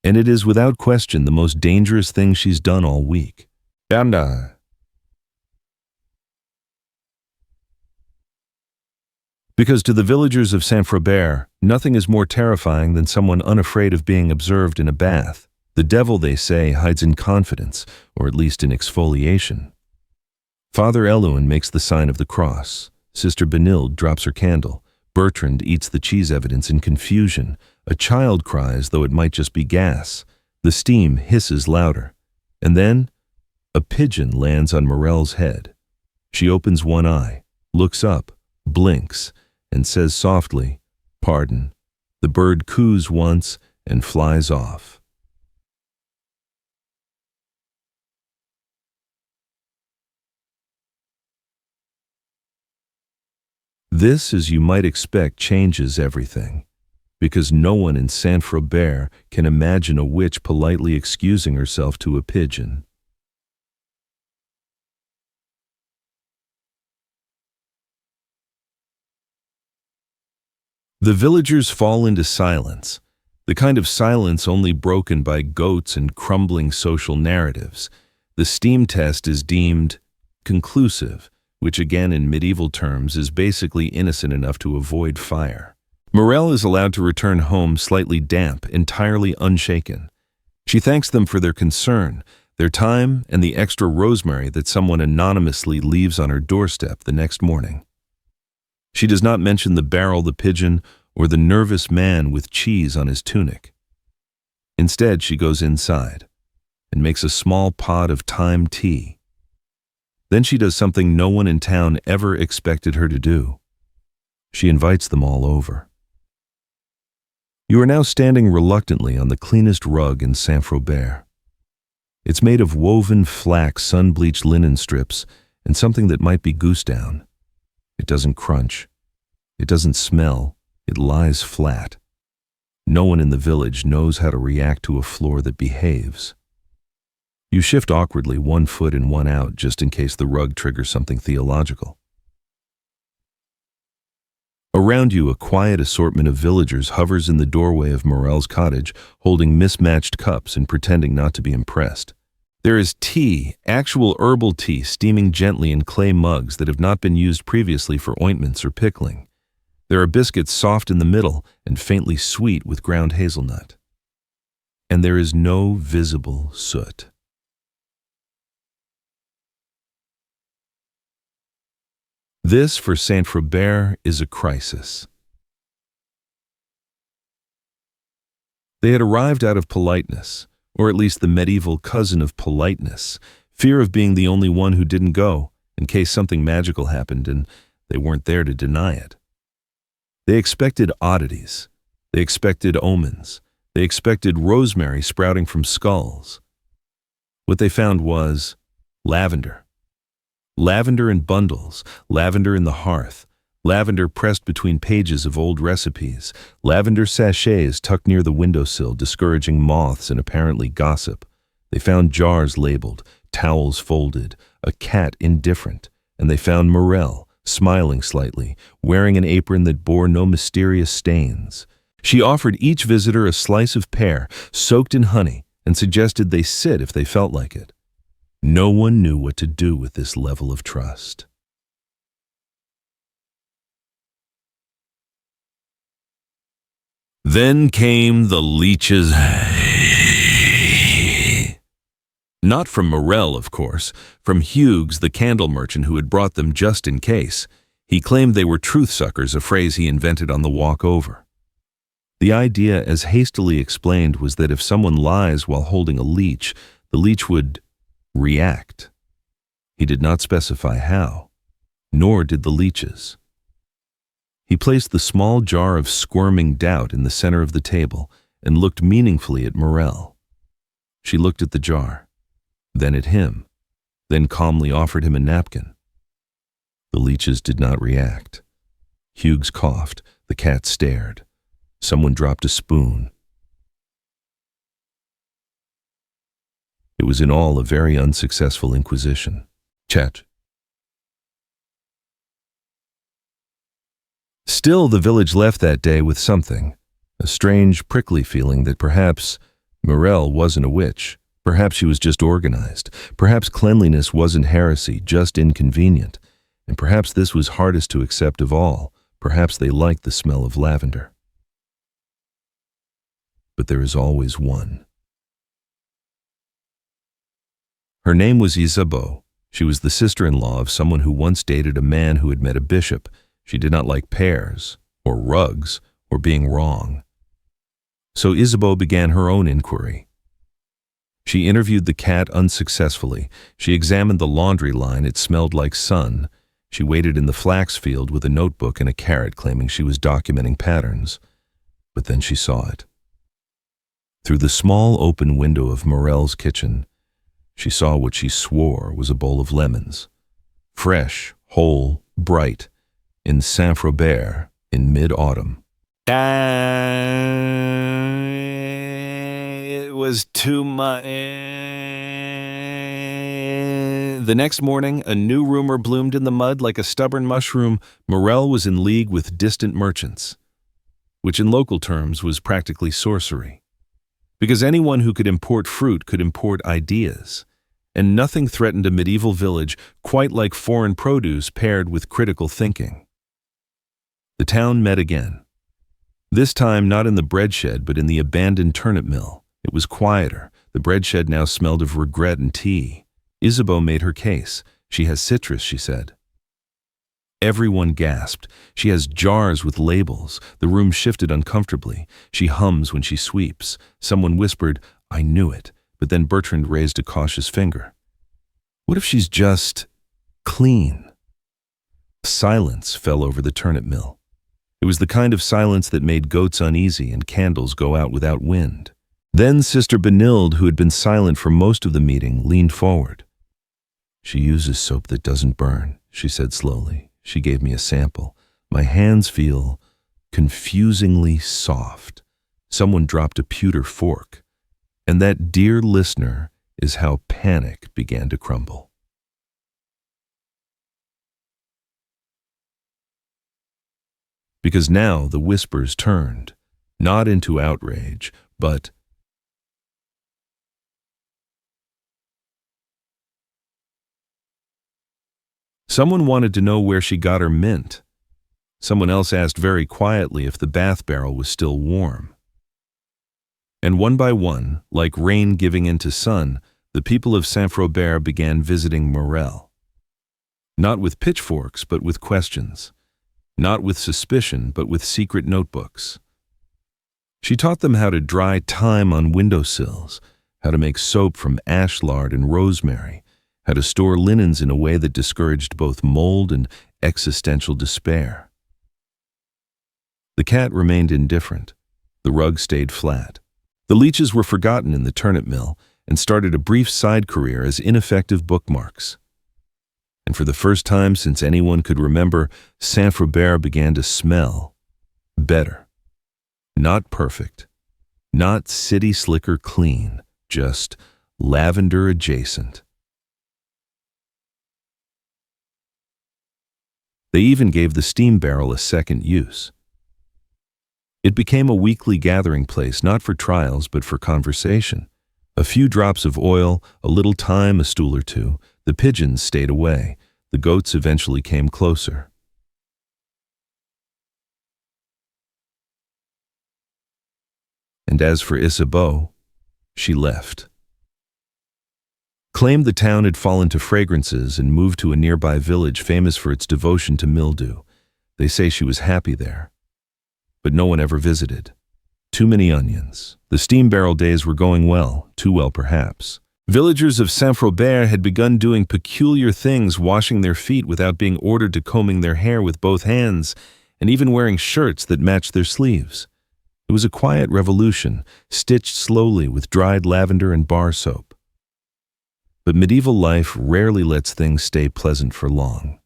And it is without question the most dangerous thing she's done all week. Banda. Because to the villagers of Saint-Frobert, nothing is more terrifying than someone unafraid of being observed in a bath. The devil, they say, hides in confidence, or at least in exfoliation. Father Elouin makes the sign of the cross. Sister Benilde drops her candle. Bertrand eats the cheese evidence in confusion. A child cries, though it might just be gas. The steam hisses louder. And then, a pigeon lands on Morel's head. She opens one eye, looks up, blinks, and says softly, "Pardon." The bird coos once and flies off. This, as you might expect, changes everything, because no one in Saint-Frobert can imagine a witch politely excusing herself to a pigeon. The villagers fall into silence, the kind of silence only broken by goats and crumbling social narratives. The steam test is deemed conclusive, which again in medieval terms is basically innocent enough to avoid fire. Morel is allowed to return home slightly damp, entirely unshaken. She thanks them for their concern, their time, and the extra rosemary that someone anonymously leaves on her doorstep the next morning. She does not mention the barrel, the pigeon, or the nervous man with cheese on his tunic. Instead, she goes inside and makes a small pot of thyme tea. Then she does something no one in town ever expected her to do. She invites them all over. You are now standing reluctantly on the cleanest rug in Saint-Frobert. It's made of woven flax, sun-bleached linen strips, and something that might be goose down. It doesn't crunch. It doesn't smell. It lies flat. No one in the village knows how to react to a floor that behaves. You shift awkwardly, one foot in, one out, just in case the rug triggers something theological. Around you, a quiet assortment of villagers hovers in the doorway of Morel's cottage, holding mismatched cups and pretending not to be impressed. There is tea, actual herbal tea, steaming gently in clay mugs that have not been used previously for ointments or pickling. There are biscuits soft in the middle and faintly sweet with ground hazelnut. And there is no visible soot. This, for Saint-Frobert, is a crisis. They had arrived out of politeness, or at least the medieval cousin of politeness, fear of being the only one who didn't go, in case something magical happened and they weren't there to deny it. They expected oddities. They expected omens. They expected rosemary sprouting from skulls. What they found was lavender. Lavender in bundles, lavender in the hearth, lavender pressed between pages of old recipes, lavender sachets tucked near the windowsill, discouraging moths and apparently gossip. They found jars labeled, towels folded, a cat indifferent, and they found Morel, smiling slightly, wearing an apron that bore no mysterious stains. She offered each visitor a slice of pear soaked in honey and suggested they sit if they felt like it. No one knew what to do with this level of trust. Then came the leeches. Not from Morel, of course, from Hughes, the candle merchant who had brought them just in case. He claimed they were truth-suckers, a phrase he invented on the walk over. The idea, as hastily explained, was that if someone lies while holding a leech, the leech would react. He did not specify how, nor did the leeches. He placed the small jar of squirming doubt in the center of the table and looked meaningfully at Morel. She looked at the jar, then at him, then calmly offered him a napkin. The leeches did not react. Hughes coughed. The cat stared. Someone dropped a spoon. It was in all a very unsuccessful inquisition. Chet. Still, the village left that day with something, a strange, prickly feeling that perhaps Morel wasn't a witch. Perhaps she was just organized. Perhaps cleanliness wasn't heresy, just inconvenient. And perhaps this was hardest to accept of all. Perhaps they liked the smell of lavender. But there is always one. Her name was Isabeau. She was the sister-in-law of someone who once dated a man who had met a bishop. She did not like pears, or rugs, or being wrong. So Isabeau began her own inquiry. She interviewed the cat unsuccessfully. She examined the laundry line. It smelled like sun. She waited in the flax field with a notebook and a carrot, claiming she was documenting patterns. But then she saw it. Through the small open window of Morel's kitchen, she saw what she swore was a bowl of lemons. Fresh, whole, bright, in Saint-Frobert in mid-autumn. It was too much. The next morning, a new rumor bloomed in the mud like a stubborn mushroom. Morel was in league with distant merchants, which in local terms was practically sorcery. Because anyone who could import fruit could import ideas, and nothing threatened a medieval village quite like foreign produce paired with critical thinking. The town met again. This time not in the bread shed, but in the abandoned turnip mill. It was quieter. The bread shed now smelled of regret and tea. Isabeau made her case. She has citrus, she said. Everyone gasped. She has jars with labels. The room shifted uncomfortably. She hums when she sweeps. Someone whispered, "I knew it," but then Bertrand raised a cautious finger. What if she's just clean? Silence fell over the turnip mill. It was the kind of silence that made goats uneasy and candles go out without wind. Then Sister Benilde, who had been silent for most of the meeting, leaned forward. "She uses soap that doesn't burn," she said slowly. She gave me a sample. My hands feel confusingly soft. Someone dropped a pewter fork. And that, dear listener, is how panic began to crumble. Because now the whispers turned, not into outrage, but someone wanted to know where she got her mint. Someone else asked very quietly if the bath barrel was still warm. And one by one, like rain giving into sun, the people of Saint-Frobert began visiting Morel. Not with pitchforks, but with questions. Not with suspicion, but with secret notebooks. She taught them how to dry thyme on windowsills, how to make soap from ash lard and rosemary, how to store linens in a way that discouraged both mold and existential despair. The cat remained indifferent. The rug stayed flat. The leeches were forgotten in the turnip mill and started a brief side career as ineffective bookmarks. And for the first time since anyone could remember, Saint-Frobert began to smell better. Not perfect, not city slicker clean, just lavender adjacent. They even gave the steam barrel a second use. It became a weekly gathering place, not for trials, but for conversation. A few drops of oil, a little thyme, a stool or two. The pigeons stayed away. The goats eventually came closer. And as for Isabeau, she left. Claimed the town had fallen to fragrances and moved to a nearby village famous for its devotion to mildew. They say she was happy there. But no one ever visited. Too many onions. The steam barrel days were going well, too well perhaps. Villagers of Saint-Frobert had begun doing peculiar things, washing their feet without being ordered to combing their hair with both hands, and even wearing shirts that matched their sleeves. It was a quiet revolution, stitched slowly with dried lavender and bar soap. But medieval life rarely lets things stay pleasant for long.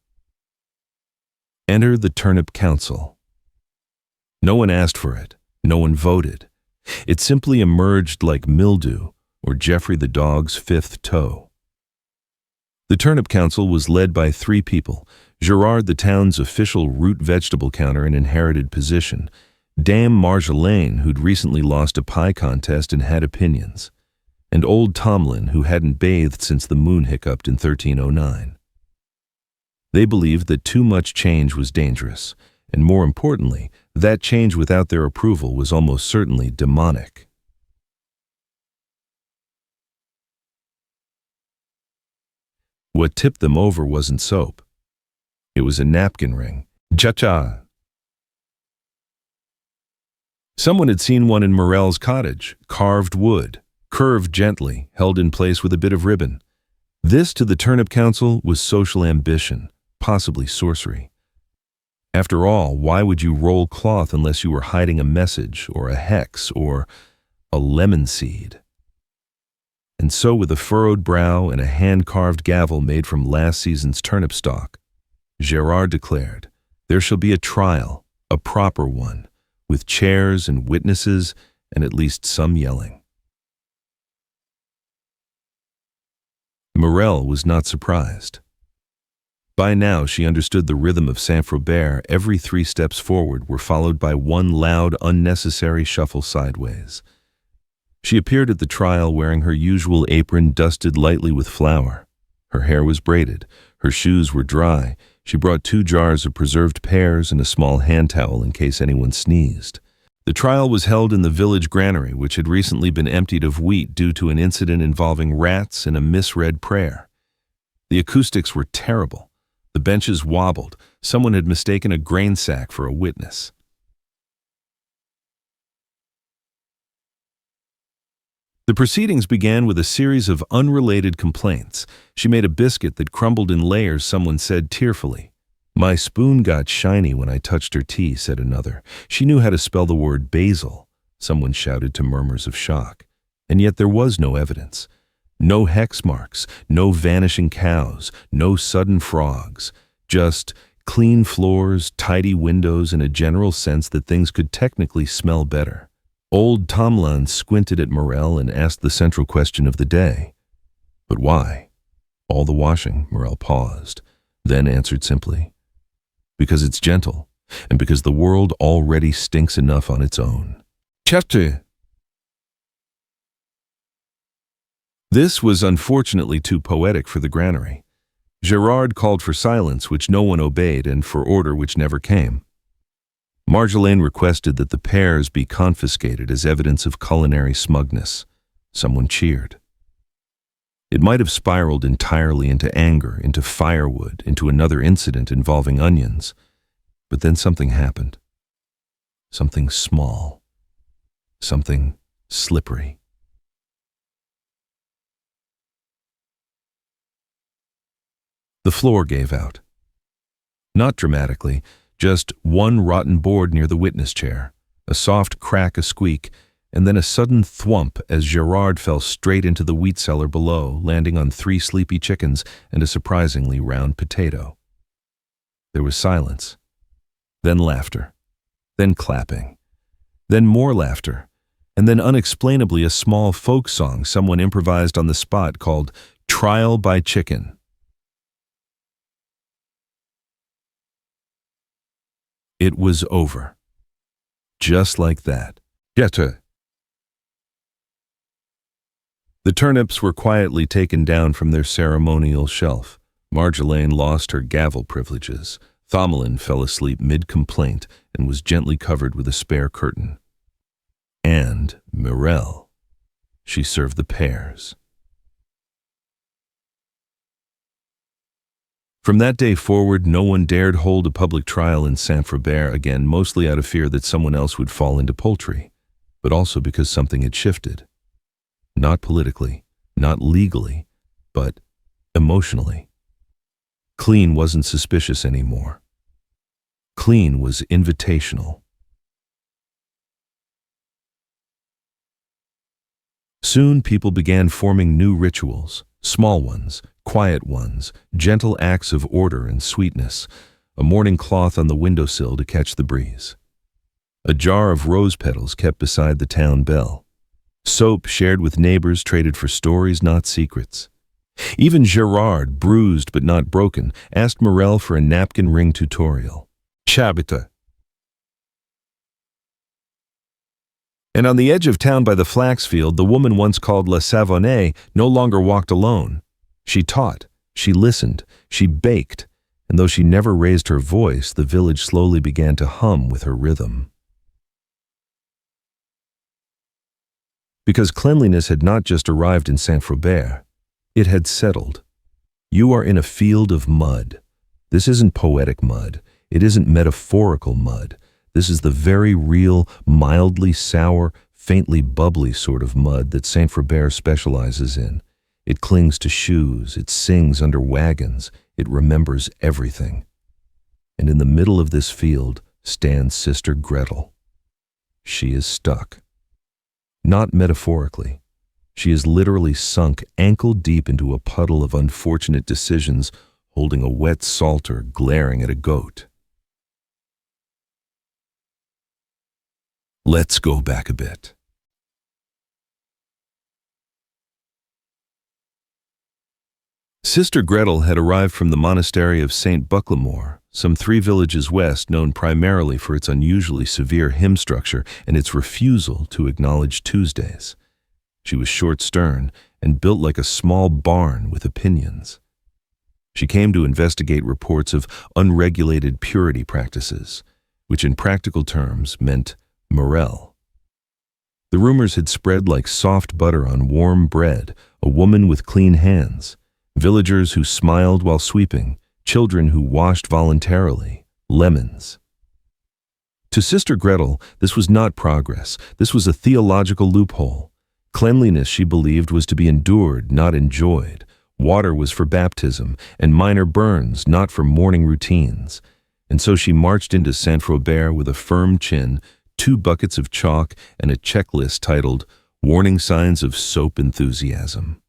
Enter the Turnip Council. No one asked for it. No one voted. It simply emerged like mildew or Geoffrey the dog's fifth toe. The Turnip Council was led by 3 people: Gerard, the town's official root vegetable counter and inherited position; Dame Marjolaine, who'd recently lost a pie contest and had opinions; and old Tomlin, who hadn't bathed since the moon hiccuped in 1309. They believed that too much change was dangerous, and more importantly, that change without their approval was almost certainly demonic. What tipped them over wasn't soap. It was a napkin ring. Cha-cha. Someone had seen one in Morel's cottage, carved wood, curved gently, held in place with a bit of ribbon. This, to the Turnip Council, was social ambition, possibly sorcery. After all, why would you roll cloth unless you were hiding a message, or a hex, or a lemon seed? And so, with a furrowed brow and a hand-carved gavel made from last season's turnip stalk, Gerard declared, "There shall be a trial, a proper one, with chairs and witnesses and at least some yelling." Morel was not surprised. By now she understood the rhythm of Farquaad. Every 3 steps forward were followed by one loud, unnecessary shuffle sideways. She appeared at the trial wearing her usual apron dusted lightly with flour. Her hair was braided, her shoes were dry. She brought 2 jars of preserved pears and a small hand towel in case anyone sneezed. The trial was held in the village granary, which had recently been emptied of wheat due to an incident involving rats and a misread prayer. The acoustics were terrible. The benches wobbled. Someone had mistaken a grain sack for a witness. The proceedings began with a series of unrelated complaints. She made a biscuit that crumbled in layers, someone said tearfully. "My spoon got shiny when I touched her tea," said another. "She knew how to spell the word basil," someone shouted to murmurs of shock. And yet there was no evidence. No hex marks, no vanishing cows, no sudden frogs. Just clean floors, tidy windows, and a general sense that things could technically smell better. Old Tomlin squinted at Morel and asked the central question of the day. "But why?" "All the washing," Morel paused, then answered simply. "Because it's gentle, and because the world already stinks enough on its own." Chapter. This was unfortunately too poetic for the granary. Gerard called for silence, which no one obeyed, and for order, which never came. Marjolaine requested that the pears be confiscated as evidence of culinary smugness. Someone cheered. It might have spiraled entirely into anger, into firewood, into another incident involving onions. But then something happened. Something small. Something slippery. The floor gave out. Not dramatically, just one rotten board near the witness chair, a soft crack, a squeak, and then a sudden thwump as Gerard fell straight into the wheat cellar below, landing on 3 sleepy chickens and a surprisingly round potato. There was silence, then laughter, then clapping, then more laughter, and then unexplainably a small folk song someone improvised on the spot called "Trial by Chicken." It was over. Just like that. Geta. The turnips were quietly taken down from their ceremonial shelf. Marjolaine lost her gavel privileges. Thomlin fell asleep mid-complaint and was gently covered with a spare curtain. And Morel. She served the pears. From that day forward, no one dared hold a public trial in Farquaad again, mostly out of fear that someone else would fall into poultry, but also because something had shifted. Not politically, not legally, but emotionally. Clean wasn't suspicious anymore. Clean was invitational. Soon people began forming new rituals, small ones, quiet ones, gentle acts of order and sweetness, a morning cloth on the windowsill to catch the breeze. A jar of rose petals kept beside the town bell. Soap shared with neighbors traded for stories, not secrets. Even Gerard, bruised but not broken, asked Morel for a napkin ring tutorial. Chabita. And on the edge of town by the flax field, the woman once called La Savonnée no longer walked alone. She taught, she listened, she baked, and though she never raised her voice, the village slowly began to hum with her rhythm. Because cleanliness had not just arrived in Saint-Frobert, it had settled. You are in a field of mud. This isn't poetic mud. It isn't metaphorical mud. This is the very real, mildly sour, faintly bubbly sort of mud that Saint-Frobert specializes in. It clings to shoes, it sings under wagons, it remembers everything. And in the middle of this field stands Sister Gretel. She is stuck. Not metaphorically. She is literally sunk ankle-deep into a puddle of unfortunate decisions, holding a wet psalter glaring at a goat. Let's go back a bit. Sister Gretel had arrived from the monastery of Saint Bucklemore, some 3 villages west, known primarily for its unusually severe hymn structure and its refusal to acknowledge Tuesdays. She was short-stern and built like a small barn with opinions. She came to investigate reports of unregulated purity practices, which in practical terms meant Morel. The rumors had spread like soft butter on warm bread, a woman with clean hands, villagers who smiled while sweeping, children who washed voluntarily, lemons. To Sister Gretel, this was not progress. This was a theological loophole. Cleanliness, she believed, was to be endured, not enjoyed. Water was for baptism, and minor burns, not for morning routines. And so she marched into Saint-Frobert with a firm chin, 2 buckets of chalk, and a checklist titled, Warning Signs of Soap Enthusiasm.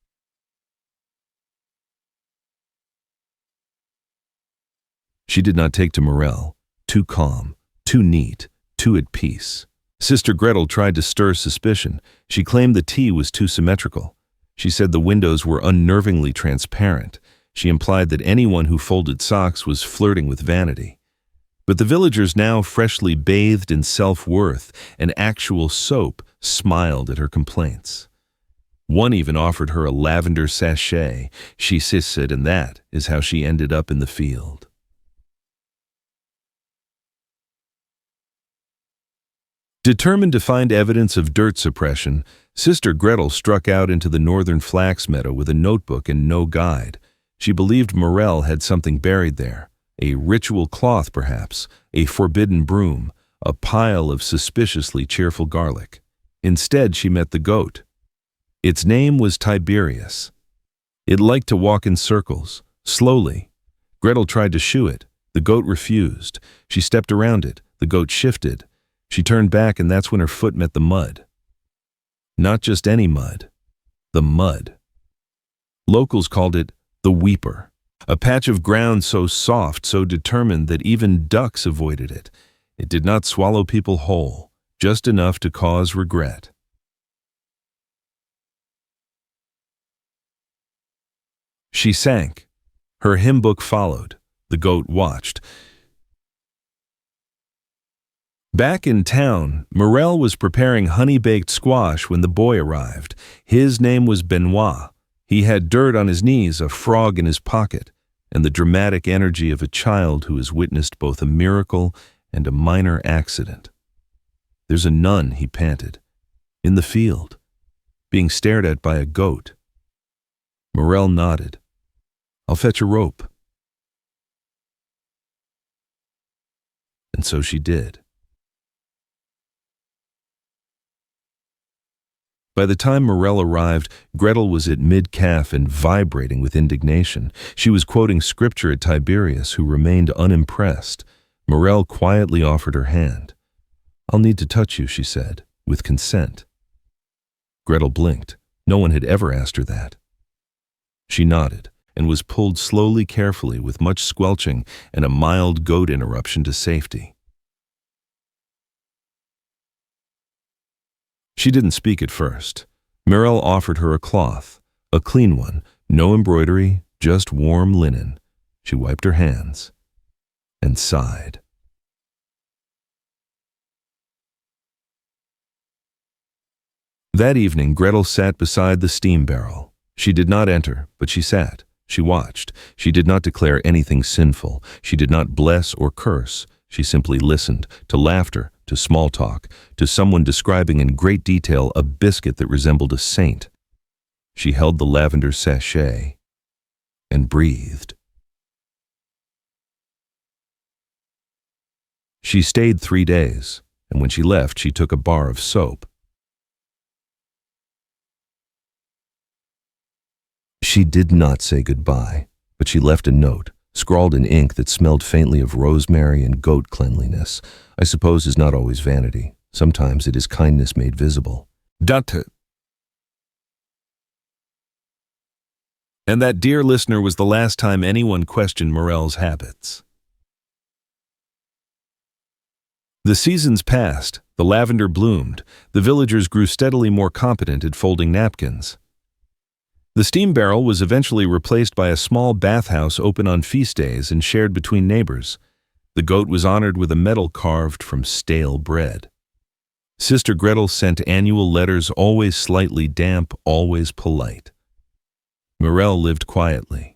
She did not take to Morel, too calm, too neat, too at peace. Sister Gretel tried to stir suspicion. She claimed the tea was too symmetrical. She said the windows were unnervingly transparent. She implied that anyone who folded socks was flirting with vanity. But the villagers, now freshly bathed in self-worth and actual soap, smiled at her complaints. One even offered her a lavender sachet. She said, and that is how she ended up in the field. Determined to find evidence of dirt suppression, Sister Gretel struck out into the northern flax meadow with a notebook and no guide. She believed Morel had something buried there, a ritual cloth perhaps, a forbidden broom, a pile of suspiciously cheerful garlic. Instead, she met the goat. Its name was Tiberius. It liked to walk in circles, slowly. Gretel tried to shoo it. The goat refused. She stepped around it. The goat shifted. She turned back, and that's when her foot met the mud. Not just any mud, the mud. Locals called it the Weeper, a patch of ground so soft, so determined that even ducks avoided it. It did not swallow people whole, just enough to cause regret. She sank. Her hymn book followed. The goat watched. Back in town, Morel was preparing honey-baked squash when the boy arrived. His name was Benoit. He had dirt on his knees, a frog in his pocket, and the dramatic energy of a child who has witnessed both a miracle and a minor accident. There's a nun, he panted, in the field, being stared at by a goat. Morel nodded. I'll fetch a rope. And so she did. By the time Morel arrived, Gretel was at mid-calf and vibrating with indignation. She was quoting scripture at Tiberius, who remained unimpressed. Morel quietly offered her hand. I'll need to touch you, she said, with consent. Gretel blinked. No one had ever asked her that. She nodded and was pulled slowly, carefully, with much squelching and a mild goat interruption to safety. She didn't speak at first. Morel offered her a cloth, a clean one, No embroidery, just warm linen. She wiped her hands and sighed. That evening, Gretel sat beside the steam barrel. She did not enter, but she sat. She watched. She did not declare anything sinful. She did not bless or curse. She simply listened to laughter, to small talk, to someone describing in great detail a biscuit that resembled a saint. She held the lavender sachet and breathed. She stayed 3 days, and when she left, she took a bar of soap. She did not say goodbye, but she left a note, scrawled in ink that smelled faintly of rosemary and goat cleanliness. I suppose is not always vanity. Sometimes it is kindness made visible. Datte. And that, dear listener, was the last time anyone questioned Morel's habits. The seasons passed, the lavender bloomed, the villagers grew steadily more competent at folding napkins. The steam barrel was eventually replaced by a small bathhouse open on feast days and shared between neighbors. The goat was honored with a medal carved from stale bread. Sister Gretel sent annual letters, always slightly damp, always polite. Morel lived quietly.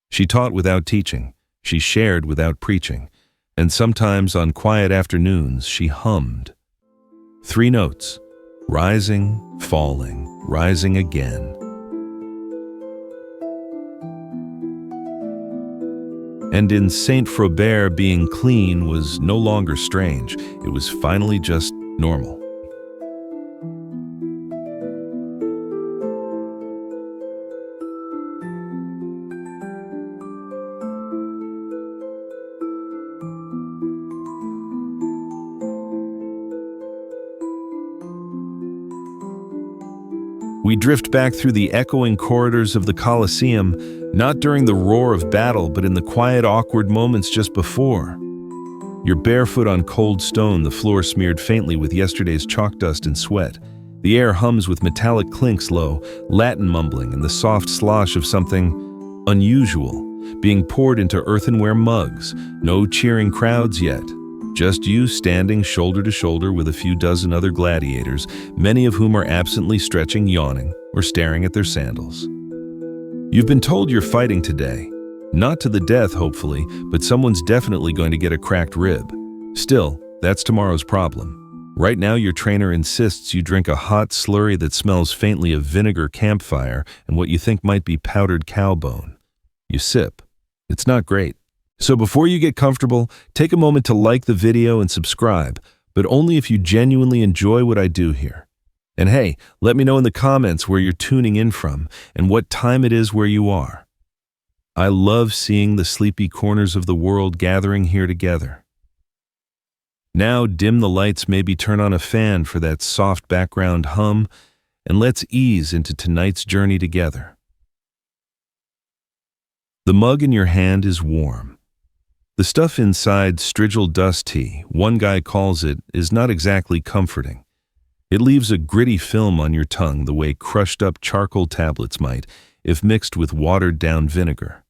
She taught without teaching, she shared without preaching, and sometimes on quiet afternoons she hummed. 3 notes, rising, falling, rising again. And in Saint Frobert, being clean was no longer strange. It was finally just normal. We drift back through the echoing corridors of the Colosseum, not during the roar of battle, but in the quiet, awkward moments just before. You're barefoot on cold stone, the floor smeared faintly with yesterday's chalk dust and sweat. The air hums with metallic clinks low, Latin mumbling, and the soft slosh of something unusual being poured into earthenware mugs. No cheering crowds yet. Just you standing shoulder to shoulder with a few dozen other gladiators, many of whom are absently stretching, yawning, or staring at their sandals. You've been told you're fighting today. Not to the death, hopefully, but someone's definitely going to get a cracked rib. Still, that's tomorrow's problem. Right now, your trainer insists you drink a hot slurry that smells faintly of vinegar, campfire, and what you think might be powdered cow bone. You sip. It's not great. So before you get comfortable, take a moment to like the video and subscribe, but only if you genuinely enjoy what I do here. And hey, let me know in the comments where you're tuning in from and what time it is where you are. I love seeing the sleepy corners of the world gathering here together. Now dim the lights, maybe turn on a fan for that soft background hum, and let's ease into tonight's journey together. The mug in your hand is warm. The stuff inside, Strigil dust tea, one guy calls it, is not exactly comforting. It leaves a gritty film on your tongue the way crushed-up charcoal tablets might if mixed with watered-down vinegar.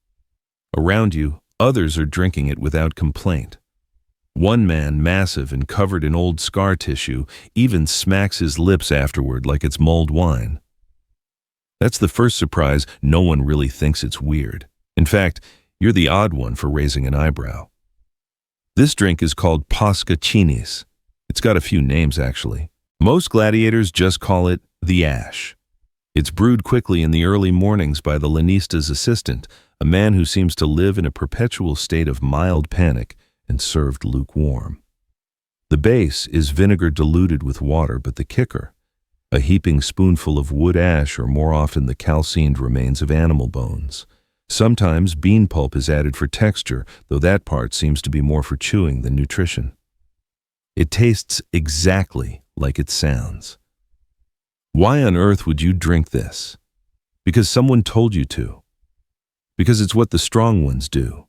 Around you, others are drinking it without complaint. One man, massive and covered in old scar tissue, even smacks his lips afterward like it's mulled wine. That's the first surprise. No one really thinks it's weird. In fact, you're the odd one for raising an eyebrow. This drink is called Pascacinis. It's got a few names, actually. Most gladiators just call it the ash. It's brewed quickly in the early mornings by the Lanista's assistant, a man who seems to live in a perpetual state of mild panic, and served lukewarm. The base is vinegar diluted with water, but the kicker, a heaping spoonful of wood ash, or more often the calcined remains of animal bones. Sometimes bean pulp is added for texture, though that part seems to be more for chewing than nutrition. It tastes exactly like it sounds. Why on earth would you drink this? Because someone told you to. Because it's what the strong ones do.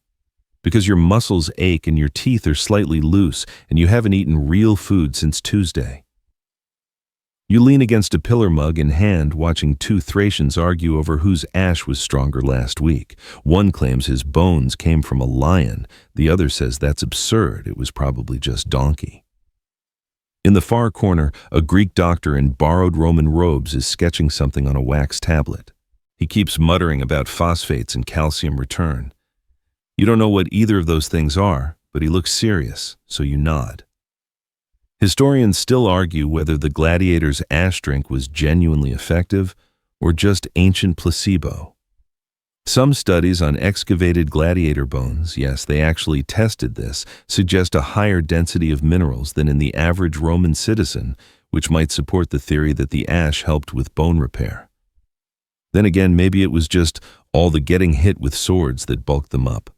Because your muscles ache and your teeth are slightly loose and you haven't eaten real food since Tuesday. You lean against a pillar, mug in hand, watching two Thracians argue over whose ash was stronger last week. One claims his bones came from a lion. The other says that's absurd. It was probably just donkey. In the far corner, a Greek doctor in borrowed Roman robes is sketching something on a wax tablet. He keeps muttering about phosphates and calcium return. You don't know what either of those things are, but he looks serious, so you nod. Historians still argue whether the Gladiators' ash drink was genuinely effective or just ancient placebo. Some studies on excavated gladiator bones, yes, they actually tested this, suggest a higher density of minerals than in the average Roman citizen, which might support the theory that the ash helped with bone repair. Then again, maybe it was just all the getting hit with swords that bulked them up.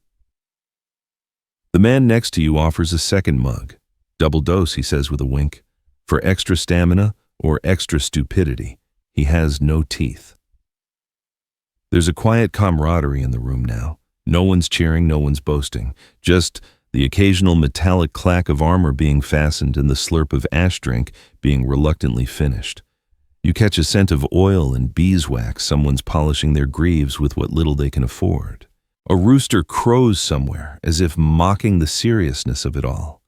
The man next to you offers a second mug. Double dose, he says with a wink. For extra stamina or extra stupidity. He has no teeth. There's a quiet camaraderie in the room now. No one's cheering, no one's boasting. Just the occasional metallic clack of armor being fastened and the slurp of ash drink being reluctantly finished. You catch a scent of oil and beeswax. Someone's polishing their greaves with what little they can afford. A rooster crows somewhere, as if mocking the seriousness of it all.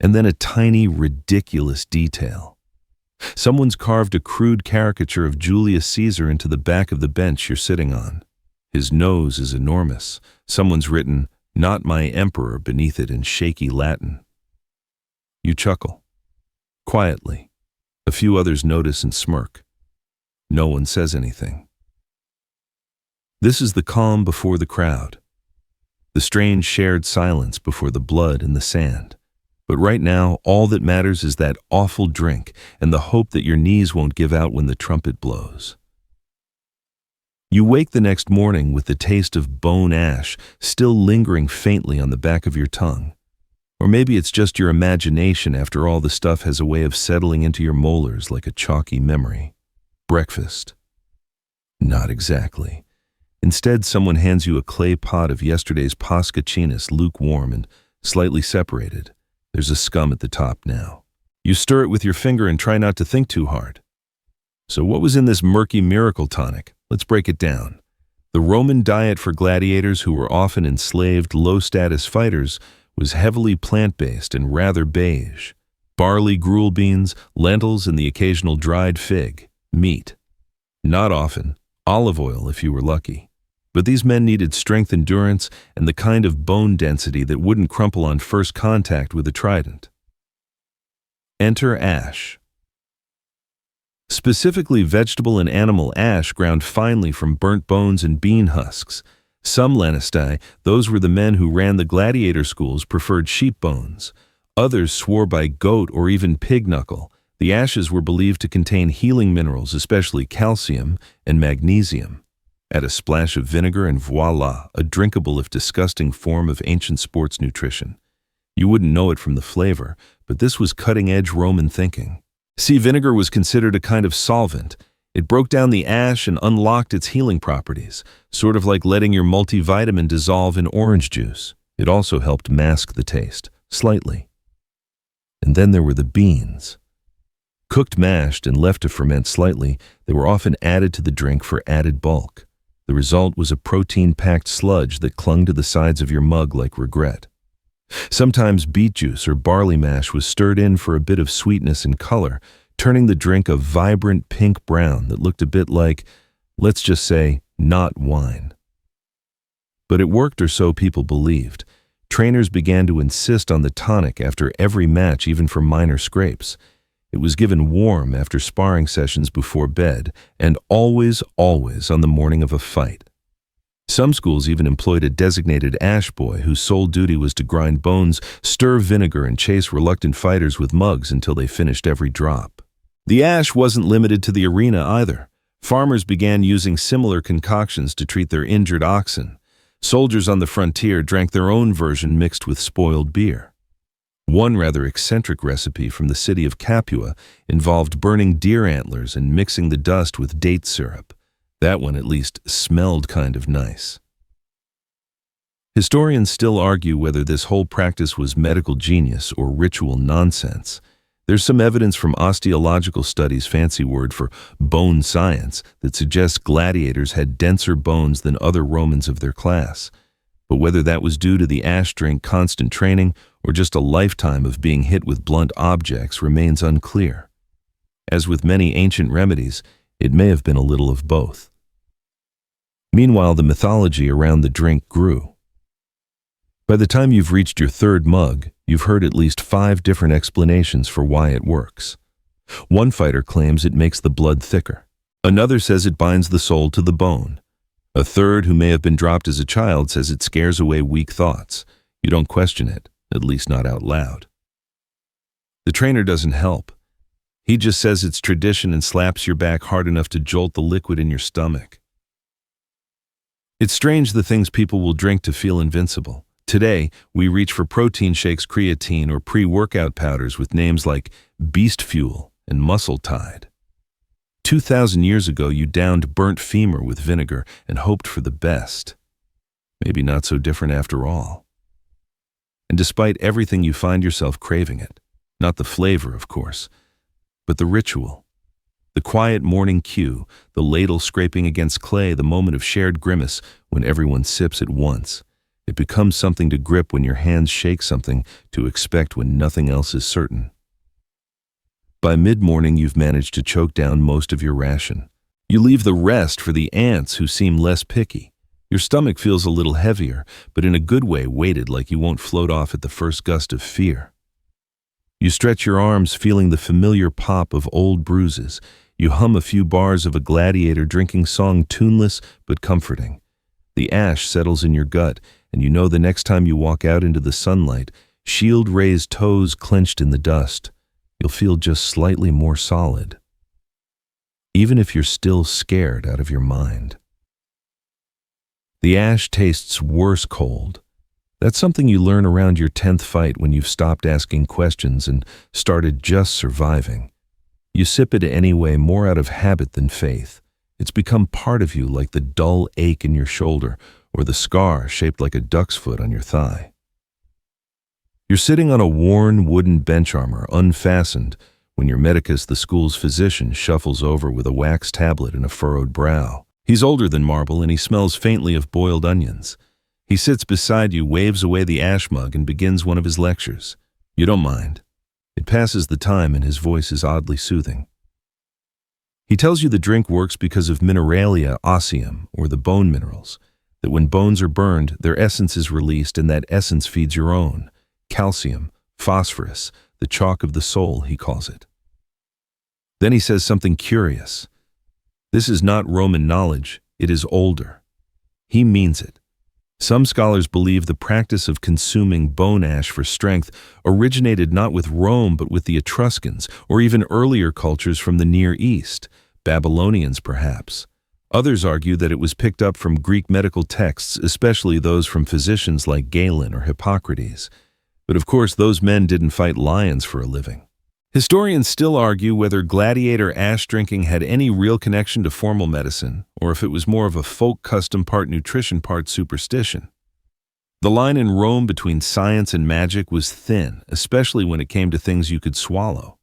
And then a tiny, ridiculous detail. Someone's carved a crude caricature of Julius Caesar into the back of the bench you're sitting on. His nose is enormous. Someone's written, "Not my emperor," beneath it in shaky Latin. You chuckle. Quietly. A few others notice and smirk. No one says anything. This is the calm before the crowd. The strange shared silence before the blood and the sand. But right now, all that matters is that awful drink and the hope that your knees won't give out when the trumpet blows. You wake the next morning with the taste of bone ash still lingering faintly on the back of your tongue. Or maybe it's just your imagination after all the stuff has a way of settling into your molars like a chalky memory. Breakfast. Not exactly. Instead, someone hands you a clay pot of yesterday's pascacinis, lukewarm and slightly separated. There's a scum at the top now. You stir it with your finger and try not to think too hard. So what was in this murky miracle tonic? Let's break it down. The Roman diet for gladiators who were often enslaved, low-status fighters was heavily plant-based and rather beige. Barley, gruel beans, lentils, and the occasional dried fig. Meat. Not often. Olive oil if you were lucky. But these men needed strength, endurance, and the kind of bone density that wouldn't crumple on first contact with a trident. Enter ash. Specifically vegetable and animal ash ground finely from burnt bones and bean husks. Some Lanistae, those were the men who ran the gladiator schools, preferred sheep bones. Others swore by goat or even pig knuckle. The ashes were believed to contain healing minerals, especially calcium and magnesium. Add a splash of vinegar and voila, a drinkable if disgusting form of ancient sports nutrition. You wouldn't know it from the flavor, but this was cutting-edge Roman thinking. See, vinegar was considered a kind of solvent. It broke down the ash and unlocked its healing properties, sort of like letting your multivitamin dissolve in orange juice. It also helped mask the taste, slightly. And then there were the beans. Cooked, mashed, and left to ferment slightly, they were often added to the drink for added bulk. The result was a protein-packed sludge that clung to the sides of your mug like regret. Sometimes beet juice or barley mash was stirred in for a bit of sweetness and color, turning the drink a vibrant pink-brown that looked a bit like, let's just say, not wine. But it worked, or so people believed. Trainers began to insist on the tonic after every match, even for minor scrapes. It was given warm after sparring sessions before bed, and always, always on the morning of a fight. Some schools even employed a designated ash boy whose sole duty was to grind bones, stir vinegar, and chase reluctant fighters with mugs until they finished every drop. The ash wasn't limited to the arena either. Farmers began using similar concoctions to treat their injured oxen. Soldiers on the frontier drank their own version mixed with spoiled beer. One rather eccentric recipe from the city of Capua involved burning deer antlers and mixing the dust with date syrup. That one at least smelled kind of nice. Historians still argue whether this whole practice was medical genius or ritual nonsense. There's some evidence from osteological studies, fancy word for bone science, that suggests gladiators had denser bones than other Romans of their class. But whether that was due to the ash drink, constant training, or just a lifetime of being hit with blunt objects remains unclear. As with many ancient remedies, it may have been a little of both. Meanwhile, the mythology around the drink grew. By the time you've reached your third mug, you've heard at least 5 different explanations for why it works. One fighter claims it makes the blood thicker. Another says it binds the soul to the bone. A third, who may have been dropped as a child, says it scares away weak thoughts. You don't question it, at least not out loud. The trainer doesn't help. He just says it's tradition and slaps your back hard enough to jolt the liquid in your stomach. It's strange the things people will drink to feel invincible. Today, we reach for protein shakes, creatine, or pre-workout powders with names like Beast Fuel and Muscle Tide. 2,000 years ago, you downed burnt femur with vinegar and hoped for the best. Maybe not so different after all. And despite everything, you find yourself craving it. Not the flavor, of course, but the ritual. The quiet morning cue, the ladle scraping against clay, the moment of shared grimace when everyone sips at once. It becomes something to grip when your hands shake, something to expect when nothing else is certain. By mid-morning, you've managed to choke down most of your ration. You leave the rest for the ants who seem less picky. Your stomach feels a little heavier, but in a good way, weighted, like you won't float off at the first gust of fear. You stretch your arms, feeling the familiar pop of old bruises. You hum a few bars of a gladiator drinking song, tuneless but comforting. The ash settles in your gut, and you know the next time you walk out into the sunlight, shield-raised toes clenched in the dust, you'll feel just slightly more solid, even if you're still scared out of your mind. The ash tastes worse cold. That's something you learn around your 10th fight, when you've stopped asking questions and started just surviving. You sip it anyway, more out of habit than faith. It's become part of you, like the dull ache in your shoulder or the scar shaped like a duck's foot on your thigh. You're sitting on a worn wooden bench armor, unfastened, when your medicus, the school's physician, shuffles over with a wax tablet and a furrowed brow. He's older than marble, and he smells faintly of boiled onions. He sits beside you, waves away the ash mug, and begins one of his lectures. You don't mind. It passes the time, and his voice is oddly soothing. He tells you the drink works because of mineralia osseum, or the bone minerals, that when bones are burned, their essence is released, and that essence feeds your own. Calcium, phosphorus, the chalk of the soul, he calls it. Then he says something curious. This is not Roman knowledge, it is older. He means it. Some scholars believe the practice of consuming bone ash for strength originated not with Rome but with the Etruscans, or even earlier cultures from the Near East, Babylonians perhaps. Others argue that it was picked up from Greek medical texts, especially those from physicians like Galen or Hippocrates. But of course, those men didn't fight lions for a living. Historians still argue whether gladiator ash drinking had any real connection to formal medicine, or if it was more of a folk custom, part nutrition, part superstition. The line in Rome between science and magic was thin, especially when it came to things you could swallow.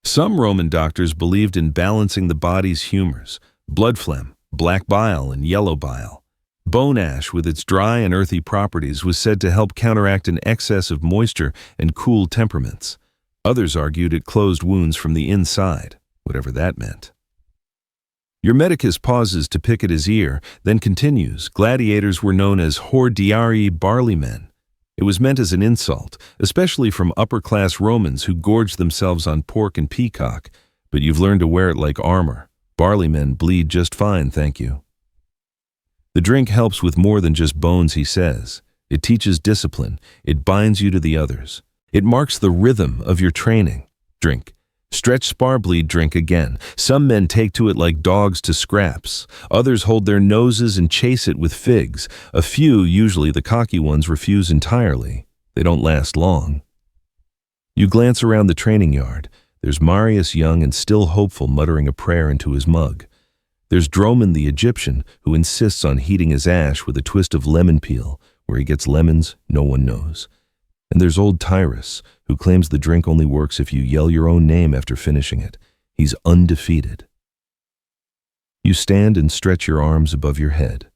Some Roman doctors believed in balancing the body's humors: blood phlegm, black bile, and yellow bile. Bone ash, with its dry and earthy properties, was said to help counteract an excess of moisture and cool temperaments. Others argued it closed wounds from the inside, whatever that meant. Your medicus pauses to pick at his ear, then continues. Gladiators were known as hordearii, barley men. It was meant as an insult, especially from upper-class Romans who gorged themselves on pork and peacock, but you've learned to wear it like armor. Barley men bleed just fine, thank you. The drink helps with more than just bones, he says. It teaches discipline. It binds you to the others. It marks the rhythm of your training. Drink. Stretch, spar, bleed, drink again. Some men take to it like dogs to scraps. Others hold their noses and chase it with figs. A few, usually the cocky ones, refuse entirely. They don't last long. You glance around the training yard. There's Marius, young and still hopeful, muttering a prayer into his mug. There's Droman the Egyptian, who insists on heating his ash with a twist of lemon peel. Where he gets lemons, no one knows. And there's old Tyrus, who claims the drink only works if you yell your own name after finishing it. He's undefeated. You stand and stretch your arms above your head.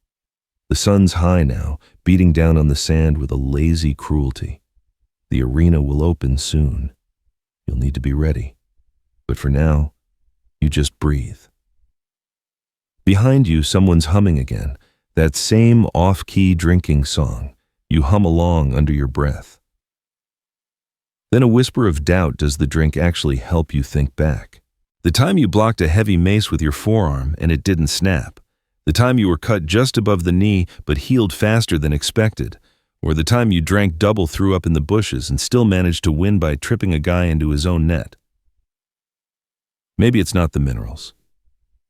The sun's high now, beating down on the sand with a lazy cruelty. The arena will open soon. You'll need to be ready. But for now, you just breathe. Behind you, someone's humming again, that same off-key drinking song. You hum along under your breath. Then a whisper of doubt. Does the drink actually help you think back? The time you blocked a heavy mace with your forearm and it didn't snap. The time you were cut just above the knee but healed faster than expected. Or the time you drank double threw up in the bushes and still managed to win by tripping a guy into his own net. Maybe it's not the minerals.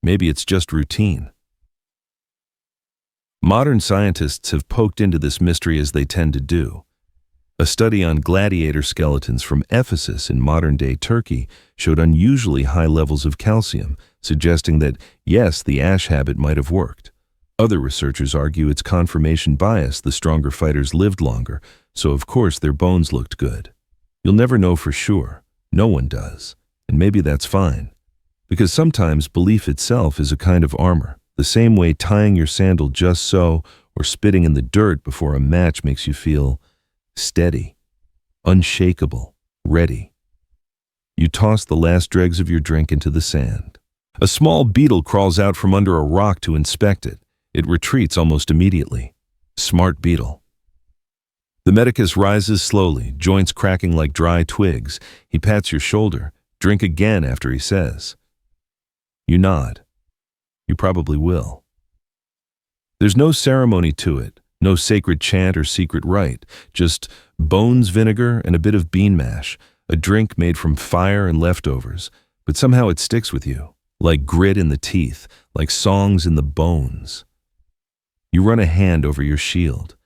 Maybe it's just routine. Modern scientists have poked into this mystery as they tend to do. A study on gladiator skeletons from Ephesus in modern-day Turkey showed unusually high levels of calcium, suggesting that, yes, the ash habit might have worked. Other researchers argue it's confirmation bias. The stronger fighters lived longer, so of course their bones looked good. You'll never know for sure. No one does. And maybe that's fine. Because sometimes belief itself is a kind of armor, the same way tying your sandal just so or spitting in the dirt before a match makes you feel steady, unshakable, ready. You toss the last dregs of your drink into the sand. A small beetle crawls out from under a rock to inspect it. It retreats almost immediately. Smart beetle. The medicus rises slowly, joints cracking like dry twigs. He pats your shoulder. Drink again after he says. You nod. You probably will. There's no ceremony to it. No sacred chant or secret rite, just bones vinegar and a bit of bean mash, a drink made from fire and leftovers, but somehow it sticks with you, like grit in the teeth, like songs in the bones. You run a hand over your shield.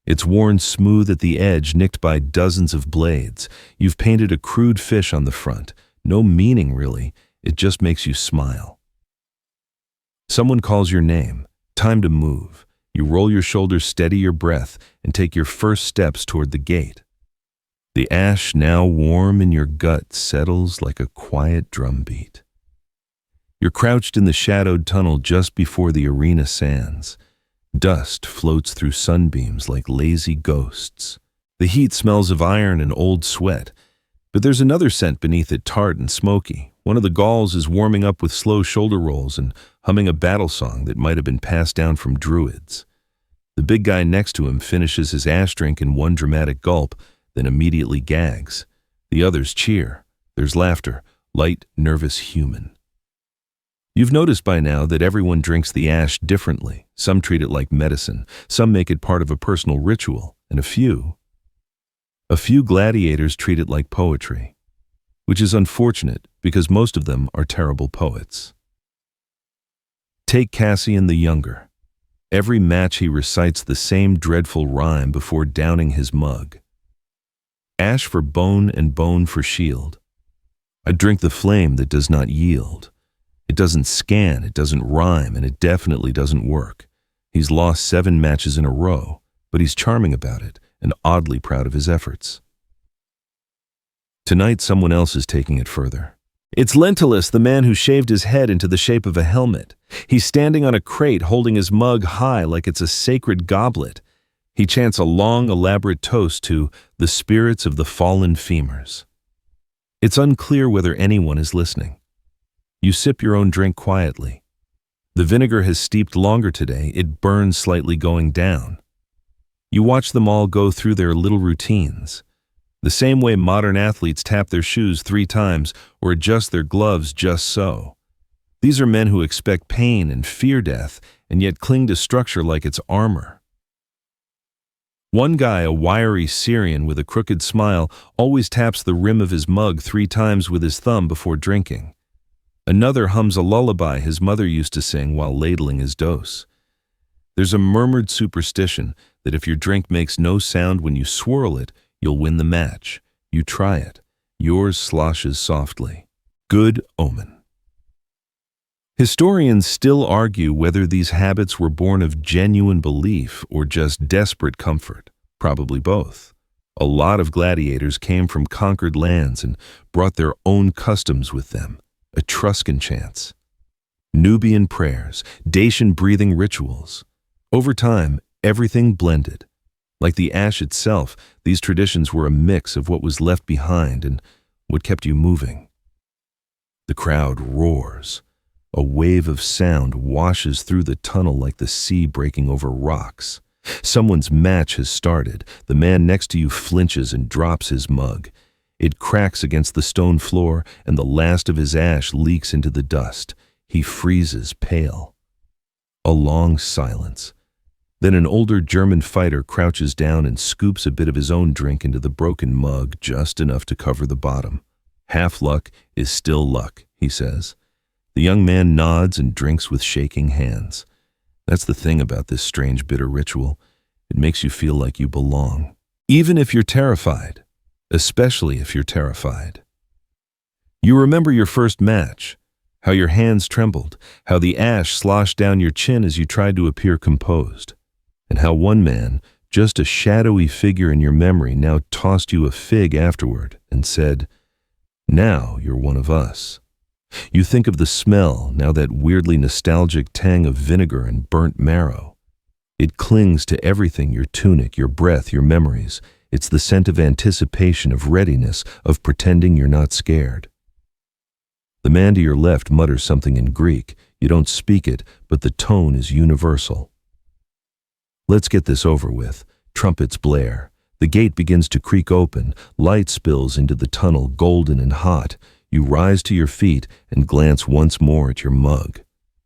It's worn smooth at the edge, nicked by dozens of blades. You've painted a crude fish on the front. No meaning, really. It just makes you smile. Someone calls your name. Time to move. You roll your shoulders, steady your breath, and take your first steps toward the gate. The ash, now warm in your gut, settles like a quiet drumbeat. You're crouched in the shadowed tunnel just before the arena sands. Dust floats through sunbeams like lazy ghosts. The heat smells of iron and old sweat, but there's another scent beneath it, tart and smoky. One of the Gauls is warming up with slow shoulder rolls and humming a battle song that might have been passed down from druids. The big guy next to him finishes his ash drink in one dramatic gulp, then immediately gags. The others cheer. There's laughter, light, nervous, human. You've noticed by now that everyone drinks the ash differently. Some treat it like medicine, some make it part of a personal ritual, and a few gladiators treat it like poetry, which is unfortunate because most of them are terrible poets. Take Cassian the Younger. Every match he recites the same dreadful rhyme before downing his mug. Ash for bone and bone for shield. I drink the flame that does not yield. It doesn't scan, it doesn't rhyme, and it definitely doesn't work. He's lost 7 matches in a row, but he's charming about it and oddly proud of his efforts. Tonight, someone else is taking it further. It's Lentulus, the man who shaved his head into the shape of a helmet. He's standing on a crate holding his mug high like it's a sacred goblet. He chants a long, elaborate toast to the spirits of the fallen femurs. It's unclear whether anyone is listening. You sip your own drink quietly. The vinegar has steeped longer today. It burns slightly going down. You watch them all go through their little routines. The same way modern athletes tap their shoes 3 times or adjust their gloves just so. These are men who expect pain and fear death and yet cling to structure like it's armor. One guy, a wiry Syrian with a crooked smile, always taps the rim of his mug 3 times with his thumb before drinking. Another hums a lullaby his mother used to sing while ladling his dose. There's a murmured superstition that if your drink makes no sound when you swirl it, you'll win the match. You try it. Yours sloshes softly. Good omen. Historians still argue whether these habits were born of genuine belief or just desperate comfort. Probably both. A lot of gladiators came from conquered lands and brought their own customs with them, Etruscan chants, Nubian prayers, Dacian breathing rituals. Over time, everything blended. Like the ash itself, these traditions were a mix of what was left behind and what kept you moving. The crowd roars. A wave of sound washes through the tunnel like the sea breaking over rocks. Someone's match has started. The man next to you flinches and drops his mug. It cracks against the stone floor, and the last of his ash leaks into the dust. He freezes, pale. A long silence. Then an older German fighter crouches down and scoops a bit of his own drink into the broken mug, just enough to cover the bottom. "Half luck is still luck," he says. The young man nods and drinks with shaking hands. That's the thing about this strange, bitter ritual. It makes you feel like you belong. Even if you're terrified. Especially if you're terrified. You remember your first match. How your hands trembled. How the ash sloshed down your chin as you tried to appear composed. And how one man, just a shadowy figure in your memory, now tossed you a fig afterward and said, "Now you're one of us." You think of the smell, now that weirdly nostalgic tang of vinegar and burnt marrow. It clings to everything, your tunic, your breath, your memories. It's the scent of anticipation, of readiness, of pretending you're not scared. The man to your left mutters something in Greek. You don't speak it, but the tone is universal. Let's get this over with. Trumpets blare. The gate begins to creak open. Light spills into the tunnel, golden and hot. You rise to your feet and glance once more at your mug.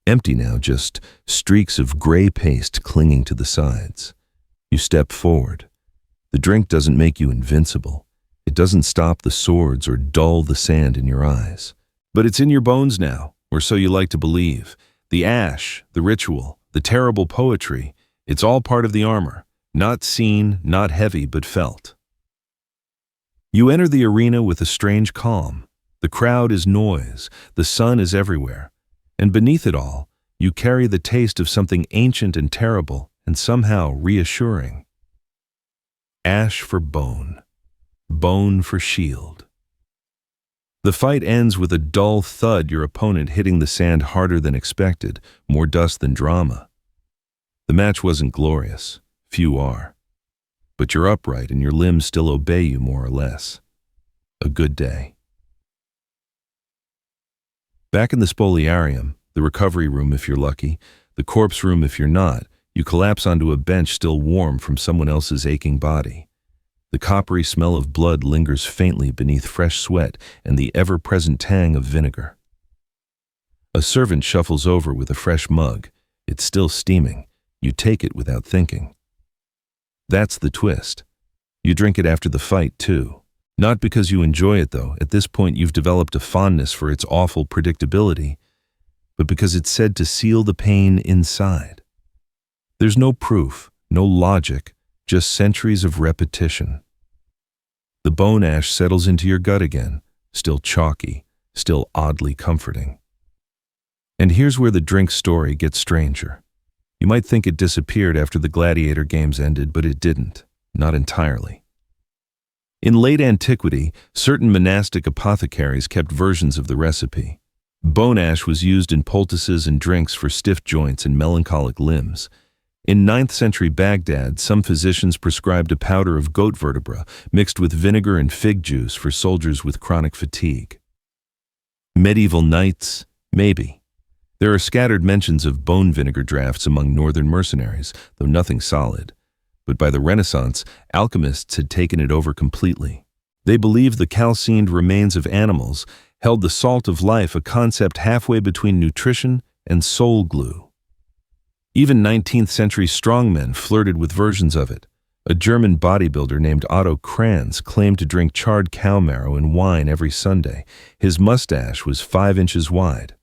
Empty now, just streaks of gray paste clinging to the sides. You step forward. The drink doesn't make you invincible. It doesn't stop the swords or dull the sand in your eyes. But it's in your bones now, or so you like to believe. The ash, the ritual, the terrible poetry, it's all part of the armor. Not seen, not heavy, but felt. You enter the arena with a strange calm. The crowd is noise, the sun is everywhere, and beneath it all, you carry the taste of something ancient and terrible and somehow reassuring. Ash for bone, bone for shield. The fight ends with a dull thud, your opponent hitting the sand harder than expected, more dust than drama. The match wasn't glorious. Few are. But you're upright and your limbs still obey you more or less. A good day. Back in the spoliarium, the recovery room if you're lucky, the corpse room if you're not, you collapse onto a bench still warm from someone else's aching body. The coppery smell of blood lingers faintly beneath fresh sweat and the ever-present tang of vinegar. A servant shuffles over with a fresh mug. It's still steaming. You take it without thinking. That's the twist. You drink it after the fight, too. Not because you enjoy it, though. At this point, you've developed a fondness for its awful predictability, but because it's said to seal the pain inside. There's no proof, no logic, just centuries of repetition. The bone ash settles into your gut again, still chalky, still oddly comforting. And here's where the drink story gets stranger. You might think it disappeared after the gladiator games ended, but it didn't, not entirely. In late antiquity, certain monastic apothecaries kept versions of the recipe. Bone ash was used in poultices and drinks for stiff joints and melancholic limbs. In 9th century Baghdad, some physicians prescribed a powder of goat vertebra mixed with vinegar and fig juice for soldiers with chronic fatigue. Medieval knights? Maybe. There are scattered mentions of bone vinegar drafts among northern mercenaries, though nothing solid. But by the Renaissance, alchemists had taken it over completely. They believed the calcined remains of animals held the salt of life, a concept halfway between nutrition and soul glue. Even 19th century strongmen flirted with versions of it. A German bodybuilder named Otto Kranz claimed to drink charred cow marrow in wine every Sunday. His mustache was 5 inches wide.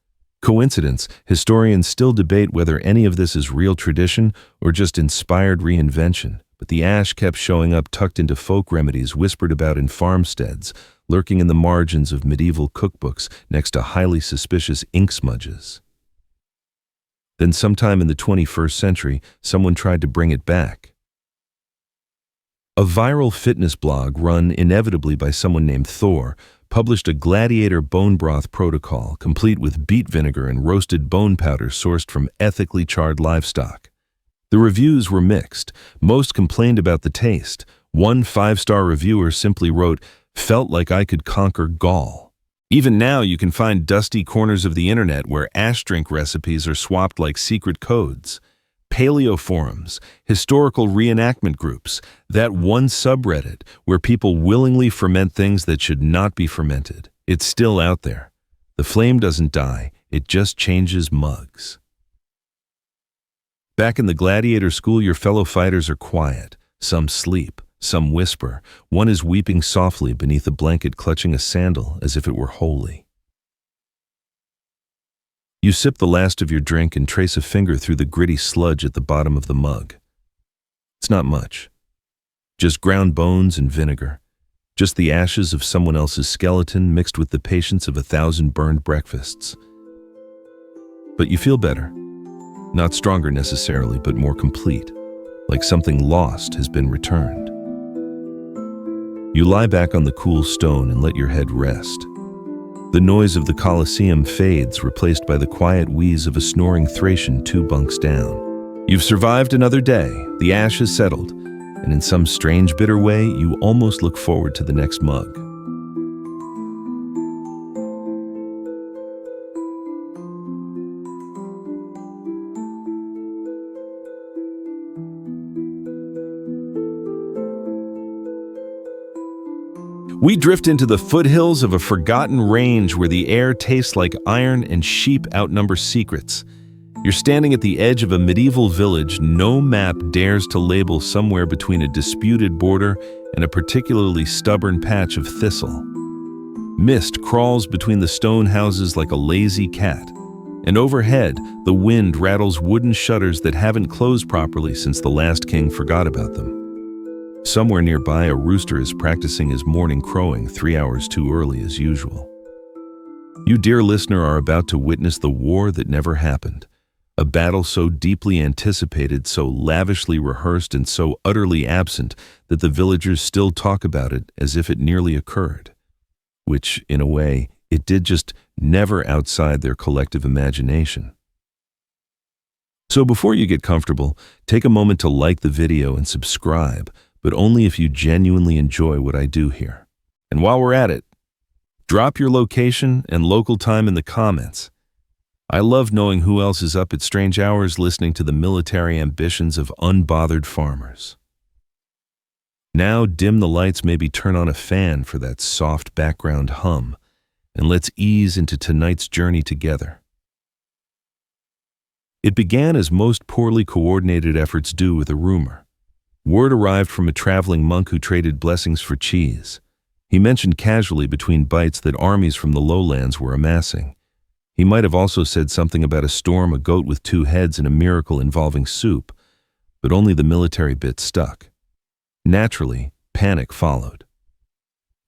Coincidence? Historians still debate whether any of this is real tradition or just inspired reinvention, but the ash kept showing up tucked into folk remedies whispered about in farmsteads, lurking in the margins of medieval cookbooks next to highly suspicious ink smudges. Then sometime in the 21st century, someone tried to bring it back. A viral fitness blog run inevitably by someone named Thor published a Gladiator bone broth protocol complete with beet vinegar and roasted bone powder sourced from ethically charred livestock. The reviews were mixed. Most complained about the taste. One 5-star reviewer simply wrote, "Felt like I could conquer Gaul." Even now you can find dusty corners of the internet where ash drink recipes are swapped like secret codes. Paleo forums, historical reenactment groups, that one subreddit where people willingly ferment things that should not be fermented. It's still out there. The flame doesn't die, it just changes mugs. Back in the Gladiator school, your fellow fighters are quiet. Some sleep, some whisper. One is weeping softly beneath a blanket, clutching a sandal as if it were holy. You sip the last of your drink and trace a finger through the gritty sludge at the bottom of the mug. It's not much. Just ground bones and vinegar. Just the ashes of someone else's skeleton mixed with the patience of 1,000 burned breakfasts. But you feel better. Not stronger necessarily, but more complete. Like something lost has been returned. You lie back on the cool stone and let your head rest. The noise of the Colosseum fades, replaced by the quiet wheeze of a snoring Thracian 2 bunks down. You've survived another day, the ash has settled, and in some strange bitter way, you almost look forward to the next mug. We drift into the foothills of a forgotten range where the air tastes like iron and sheep outnumber secrets. You're standing at the edge of a medieval village no map dares to label, somewhere between a disputed border and a particularly stubborn patch of thistle. Mist crawls between the stone houses like a lazy cat, and overhead, the wind rattles wooden shutters that haven't closed properly since the last king forgot about them. Somewhere nearby, a rooster is practicing his morning crowing 3 hours too early as usual. You, dear listener, are about to witness the war that never happened. A battle so deeply anticipated, so lavishly rehearsed, and so utterly absent that the villagers still talk about it as if it nearly occurred. Which, in a way, it did, just never outside their collective imagination. So before you get comfortable, take a moment to like the video and subscribe, but only if you genuinely enjoy what I do here. And while we're at it, drop your location and local time in the comments. I love knowing who else is up at strange hours listening to the military ambitions of unbothered farmers. Now dim the lights, maybe turn on a fan for that soft background hum, and let's ease into tonight's journey together. It began as most poorly coordinated efforts do, with a rumor. Word arrived from a traveling monk who traded blessings for cheese. He mentioned casually between bites that armies from the lowlands were amassing. He might have also said something about a storm, a goat with 2 heads, and a miracle involving soup, but only the military bit stuck. Naturally, panic followed.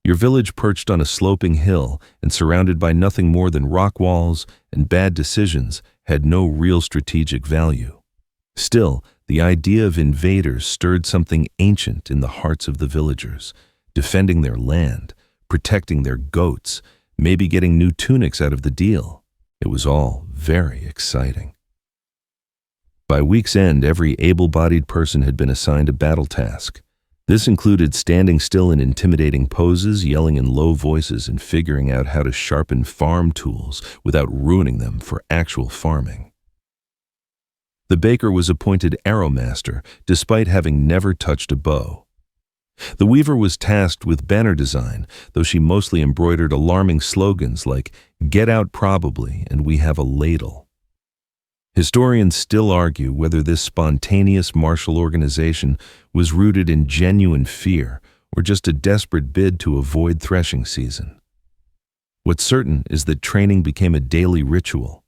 Your village, perched on a sloping hill and surrounded by nothing more than rock walls and bad decisions, had no real strategic value. Still, the idea of invaders stirred something ancient in the hearts of the villagers, defending their land, protecting their goats, maybe getting new tunics out of the deal. It was all very exciting. By week's end, every able-bodied person had been assigned a battle task. This included standing still in intimidating poses, yelling in low voices, and figuring out how to sharpen farm tools without ruining them for actual farming. The baker was appointed arrow master, despite having never touched a bow. The weaver was tasked with banner design, though she mostly embroidered alarming slogans like, "Get out probably, and we have a ladle." Historians still argue whether this spontaneous martial organization was rooted in genuine fear or just a desperate bid to avoid threshing season. What's certain is that training became a daily ritual.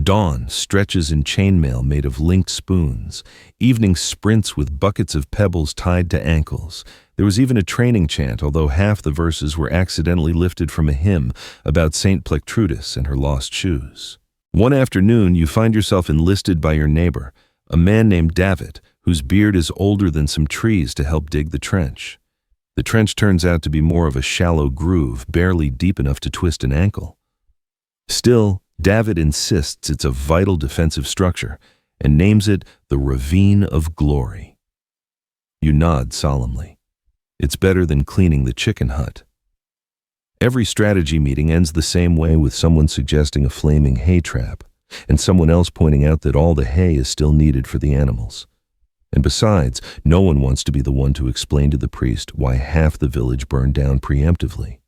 Dawn stretches in chainmail made of linked spoons, evening sprints with buckets of pebbles tied to ankles. There was even a training chant, although half the verses were accidentally lifted from a hymn about Saint Plectrudis and her lost shoes. One afternoon, you find yourself enlisted by your neighbor, a man named David, whose beard is older than some trees to help dig the trench. The trench turns out to be more of a shallow groove, barely deep enough to twist an ankle. Still, David insists it's a vital defensive structure and names it the Ravine of Glory. You nod solemnly. It's better than cleaning the chicken hut. Every strategy meeting ends the same way, with someone suggesting a flaming hay trap and someone else pointing out that all the hay is still needed for the animals. And besides, no one wants to be the one to explain to the priest why half the village burned down preemptively.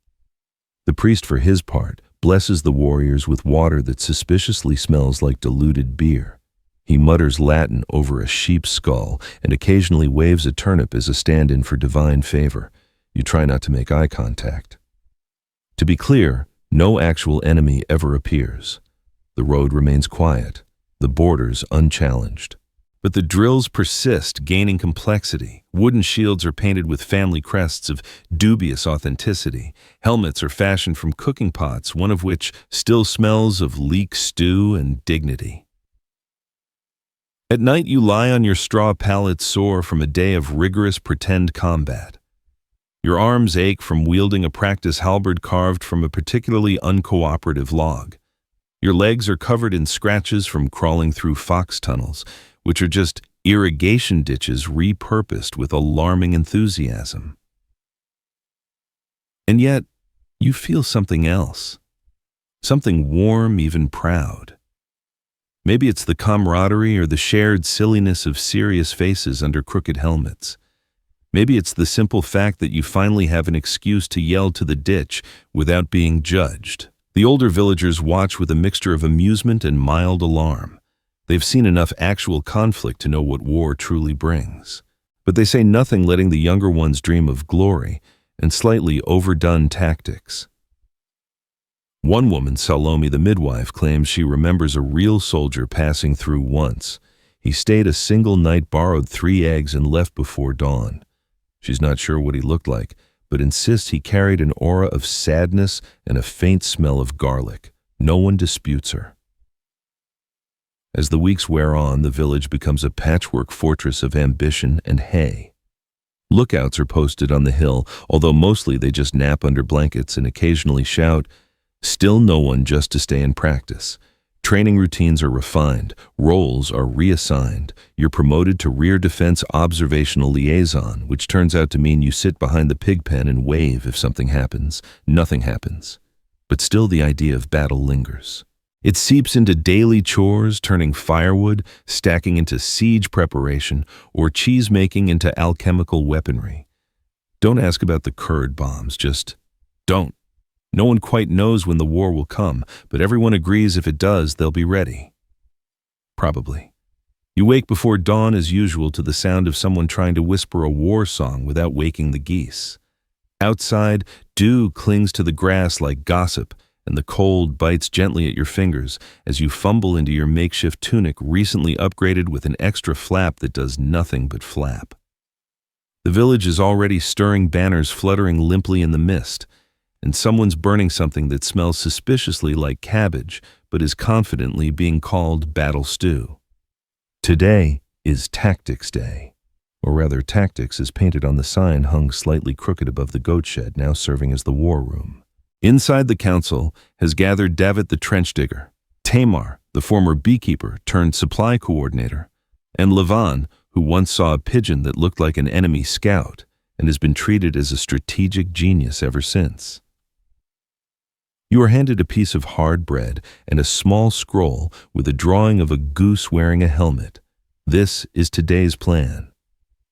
The priest, for his part, blesses the warriors with water that suspiciously smells like diluted beer. He mutters Latin over a sheep's skull and occasionally waves a turnip as a stand-in for divine favor. You try not to make eye contact. To be clear, no actual enemy ever appears. The road remains quiet, the borders unchallenged. But the drills persist, gaining complexity. Wooden shields are painted with family crests of dubious authenticity. Helmets are fashioned from cooking pots, one of which still smells of leek stew and dignity. At night you lie on your straw pallet sore from a day of rigorous pretend combat. Your arms ache from wielding a practice halberd carved from a particularly uncooperative log. Your legs are covered in scratches from crawling through fox tunnels, which are just irrigation ditches repurposed with alarming enthusiasm. And yet, you feel something else. Something warm, even proud. Maybe it's the camaraderie or the shared silliness of serious faces under crooked helmets. Maybe it's the simple fact that you finally have an excuse to yell to the ditch without being judged. The older villagers watch with a mixture of amusement and mild alarm. They've seen enough actual conflict to know what war truly brings. But they say nothing, letting the younger ones dream of glory and slightly overdone tactics. One woman, Salome the midwife, claims she remembers a real soldier passing through once. He stayed a single night, borrowed 3 eggs, and left before dawn. She's not sure what he looked like, but insists he carried an aura of sadness and a faint smell of garlic. No one disputes her. As the weeks wear on, the village becomes a patchwork fortress of ambition and hay. Lookouts are posted on the hill, although mostly they just nap under blankets and occasionally shout. Still no one just to stay in practice. Training routines are refined, roles are reassigned. You're promoted to rear defense observational liaison, which turns out to mean you sit behind the pig pen and wave if something happens. Nothing happens. But still the idea of battle lingers. It seeps into daily chores, turning firewood, stacking into siege preparation, or cheese making into alchemical weaponry. Don't ask about the curd bombs, just don't. No one quite knows when the war will come, but everyone agrees if it does, they'll be ready. Probably. You wake before dawn as usual to the sound of someone trying to whisper a war song without waking the geese. Outside, dew clings to the grass like gossip, and the cold bites gently at your fingers as you fumble into your makeshift tunic recently upgraded with an extra flap that does nothing but flap. The village is already stirring, banners fluttering limply in the mist, and someone's burning something that smells suspiciously like cabbage but is confidently being called battle stew. Today is Tactics Day, or rather Tactics is painted on the sign hung slightly crooked above the goat shed, now serving as the war room. Inside the council has gathered David the trench digger, Tamar, the former beekeeper turned supply coordinator, and Levan, who once saw a pigeon that looked like an enemy scout and has been treated as a strategic genius ever since. You are handed a piece of hard bread and a small scroll with a drawing of a goose wearing a helmet. This is today's plan.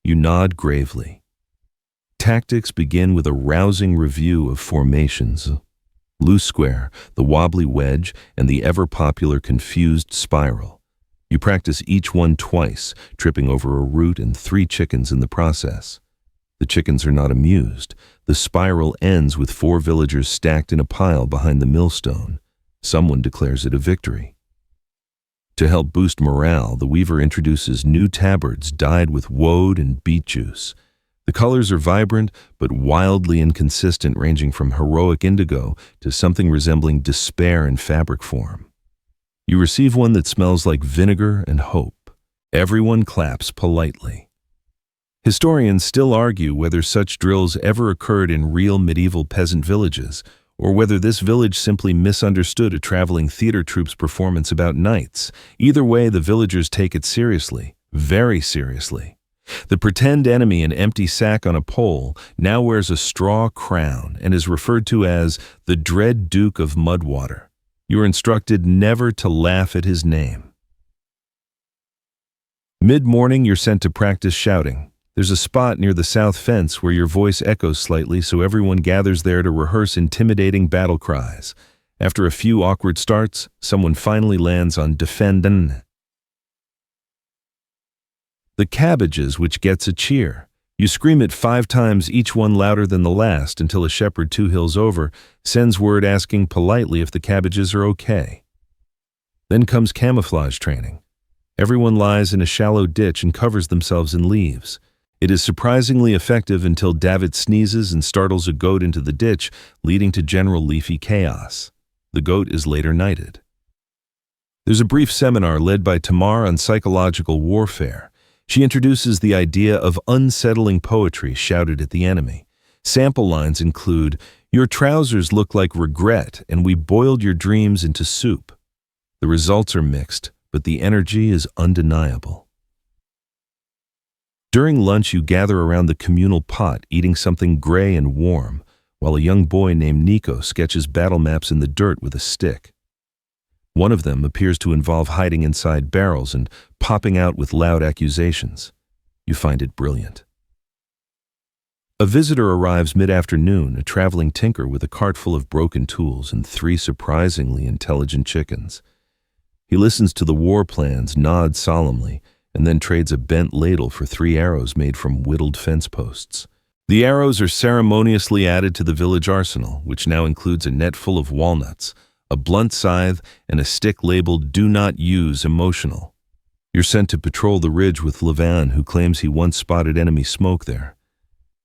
You nod gravely. Tactics begin with a rousing review of formations. Loose square, the wobbly wedge, and the ever-popular confused spiral. You practice each one twice, tripping over a root and 3 chickens in the process. The chickens are not amused. The spiral ends with 4 villagers stacked in a pile behind the millstone. Someone declares it a victory. To help boost morale, the weaver introduces new tabards dyed with woad and beet juice. The colors are vibrant but wildly inconsistent, ranging from heroic indigo to something resembling despair in fabric form. You receive one that smells like vinegar and hope. Everyone claps politely. Historians still argue whether such drills ever occurred in real medieval peasant villages, or whether this village simply misunderstood a traveling theater troupe's performance about knights. Either way, the villagers take it seriously, very seriously. The pretend enemy, an empty sack on a pole, now wears a straw crown and is referred to as the Dread Duke of Mudwater. You are instructed never to laugh at his name. Mid-morning, you're sent to practice shouting. There's a spot near the south fence where your voice echoes slightly, so everyone gathers there to rehearse intimidating battle cries. After a few awkward starts, someone finally lands on defenden. The cabbages, which gets a cheer. You scream it 5 times, each one louder than the last, until a shepherd 2 hills over sends word asking politely if the cabbages are okay. Then comes camouflage training. Everyone lies in a shallow ditch and covers themselves in leaves. It is surprisingly effective until David sneezes and startles a goat into the ditch, leading to general leafy chaos. The goat is later knighted. There's a brief seminar led by Tamar on psychological warfare. She introduces the idea of unsettling poetry shouted at the enemy. Sample lines include, "Your trousers look like regret, and we boiled your dreams into soup." The results are mixed, but the energy is undeniable. During lunch, you gather around the communal pot, eating something gray and warm, while a young boy named Nico sketches battle maps in the dirt with a stick. One of them appears to involve hiding inside barrels and popping out with loud accusations. You find it brilliant. A visitor arrives mid-afternoon, a traveling tinker with a cart full of broken tools and 3 surprisingly intelligent chickens. He listens to the war plans, nods solemnly, and then trades a bent ladle for 3 arrows made from whittled fence posts. The arrows are ceremoniously added to the village arsenal, which now includes a net full of walnuts, a blunt scythe, and a stick labeled "Do Not Use Emotional." You're sent to patrol the ridge with Levan, who claims he once spotted enemy smoke there.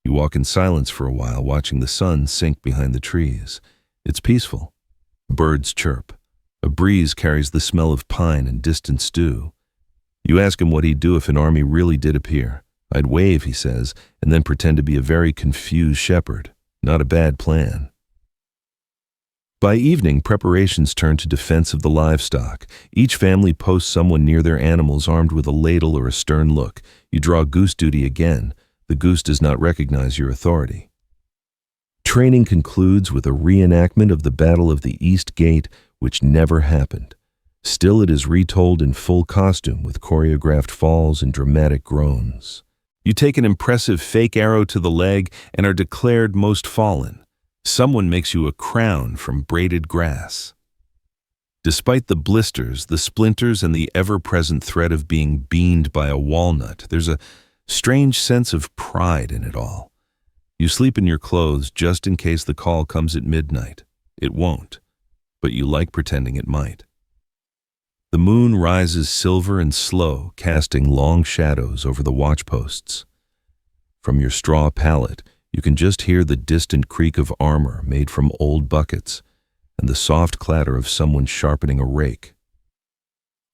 You walk in silence for a while, watching the sun sink behind the trees. It's peaceful. Birds chirp. A breeze carries the smell of pine and distant stew. You ask him what he'd do if an army really did appear. "I'd wave," he says, and then pretend to be a very confused shepherd. Not a bad plan. By evening, preparations turn to defense of the livestock. Each family posts someone near their animals armed with a ladle or a stern look. You draw goose duty again. The goose does not recognize your authority. Training concludes with a reenactment of the Battle of the East Gate, which never happened. Still, it is retold in full costume with choreographed falls and dramatic groans. You take an impressive fake arrow to the leg and are declared most fallen. Someone makes you a crown from braided grass. Despite the blisters, the splinters, and the ever-present threat of being beaned by a walnut, there's a strange sense of pride in it all. You sleep in your clothes just in case the call comes at midnight. It won't, but you like pretending it might. The moon rises silver and slow, casting long shadows over the watchposts. From your straw pallet, you can just hear the distant creak of armor made from old buckets and the soft clatter of someone sharpening a rake.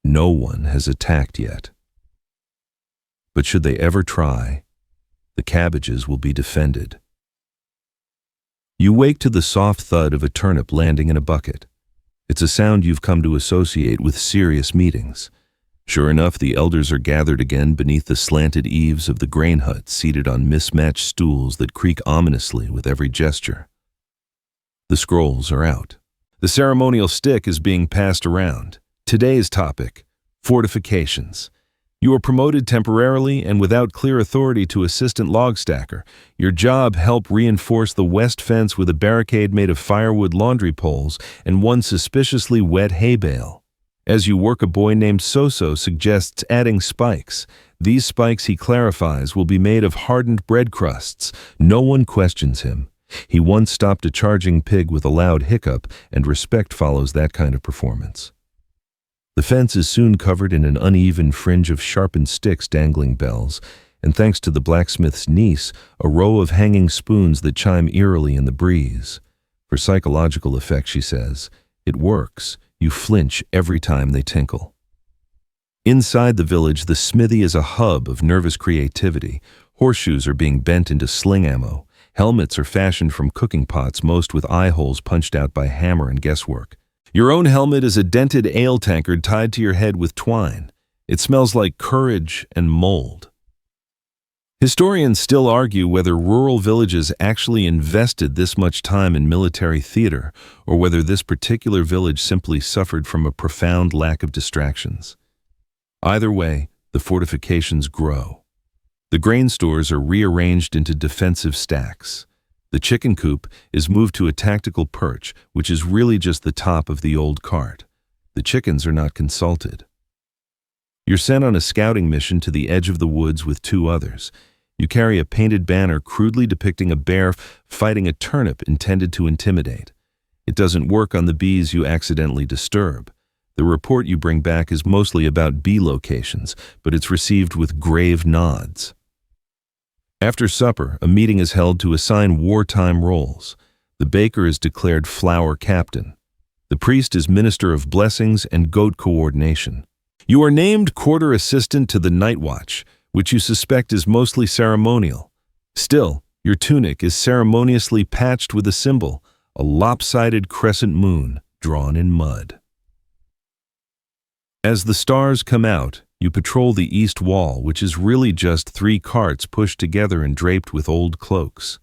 No one has attacked yet. But should they ever try, the cabbages will be defended. You wake to the soft thud of a turnip landing in a bucket. It's a sound you've come to associate with serious meetings. Sure enough, the elders are gathered again beneath the slanted eaves of the grain hut, seated on mismatched stools that creak ominously with every gesture. The scrolls are out. The ceremonial stick is being passed around. Today's topic: fortifications. You are promoted temporarily and without clear authority to assistant log stacker. Your job: help reinforce the west fence with a barricade made of firewood laundry poles and one suspiciously wet hay bale. As you work, a boy named Soso suggests adding spikes. These spikes, he clarifies, will be made of hardened bread crusts. No one questions him. He once stopped a charging pig with a loud hiccup, and respect follows that kind of performance. The fence is soon covered in an uneven fringe of sharpened sticks dangling bells, and thanks to the blacksmith's niece, a row of hanging spoons that chime eerily in the breeze. For psychological effect, she says, it works. You flinch every time they tinkle. Inside the village, the smithy is a hub of nervous creativity. Horseshoes are being bent into sling ammo. Helmets are fashioned from cooking pots, most with eye holes punched out by hammer and guesswork. Your own helmet is a dented ale tankard tied to your head with twine. It smells like courage and mold. Historians still argue whether rural villages actually invested this much time in military theater, or whether this particular village simply suffered from a profound lack of distractions. Either way, the fortifications grow. The grain stores are rearranged into defensive stacks. The chicken coop is moved to a tactical perch, which is really just the top of the old cart. The chickens are not consulted. You're sent on a scouting mission to the edge of the woods with 2 others. You carry a painted banner crudely depicting a bear fighting a turnip intended to intimidate. It doesn't work on the bees you accidentally disturb. The report you bring back is mostly about bee locations, but it's received with grave nods. After supper, a meeting is held to assign wartime roles. The baker is declared flour captain. The priest is minister of blessings and goat coordination. You are named quarter assistant to the night watch, which you suspect is mostly ceremonial. Still, your tunic is ceremoniously patched with a symbol, a lopsided crescent moon drawn in mud. As the stars come out, you patrol the east wall, which is really just 3 carts pushed together and draped with old cloaks.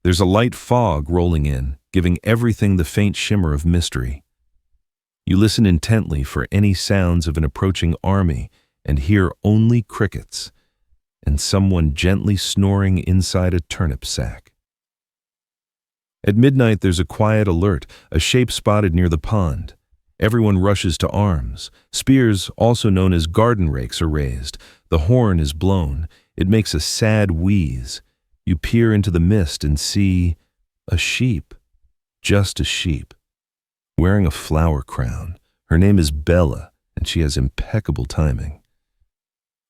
There's a light fog rolling in, giving everything the faint shimmer of mystery. You listen intently for any sounds of an approaching army and hear only crickets and someone gently snoring inside a turnip sack. At midnight, there's a quiet alert, a shape spotted near the pond. Everyone rushes to arms. Spears, also known as garden rakes, are raised. The horn is blown. It makes a sad wheeze. You peer into the mist and see a sheep. Just a sheep. Wearing a flower crown. Her name is Bella, and she has impeccable timing.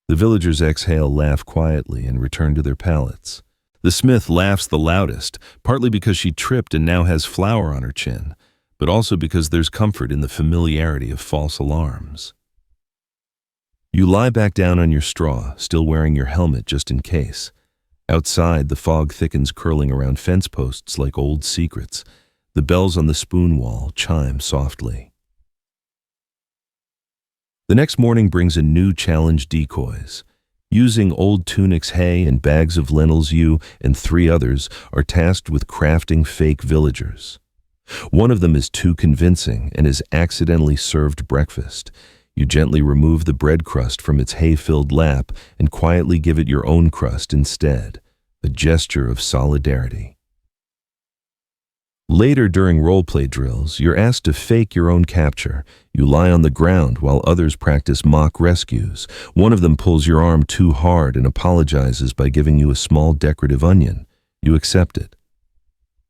The villagers exhale, laugh quietly, and return to their pallets. The smith laughs the loudest, partly because she tripped and now has flour on her chin, but also because there's comfort in the familiarity of false alarms. You lie back down on your straw, still wearing your helmet just in case. Outside, the fog thickens, curling around fence posts like old secrets. The bells on the spoon wall chime softly. The next morning brings a new challenge: decoys. Using old tunics, hay, and bags of lentils, you and 3 others are tasked with crafting fake villagers. One of them is too convincing and is accidentally served breakfast. You gently remove the bread crust from its hay-filled lap and quietly give it your own crust instead, a gesture of solidarity. Later, during role-play drills, you're asked to fake your own capture. You lie on the ground while others practice mock rescues. One of them pulls your arm too hard and apologizes by giving you a small decorative onion. You accept it.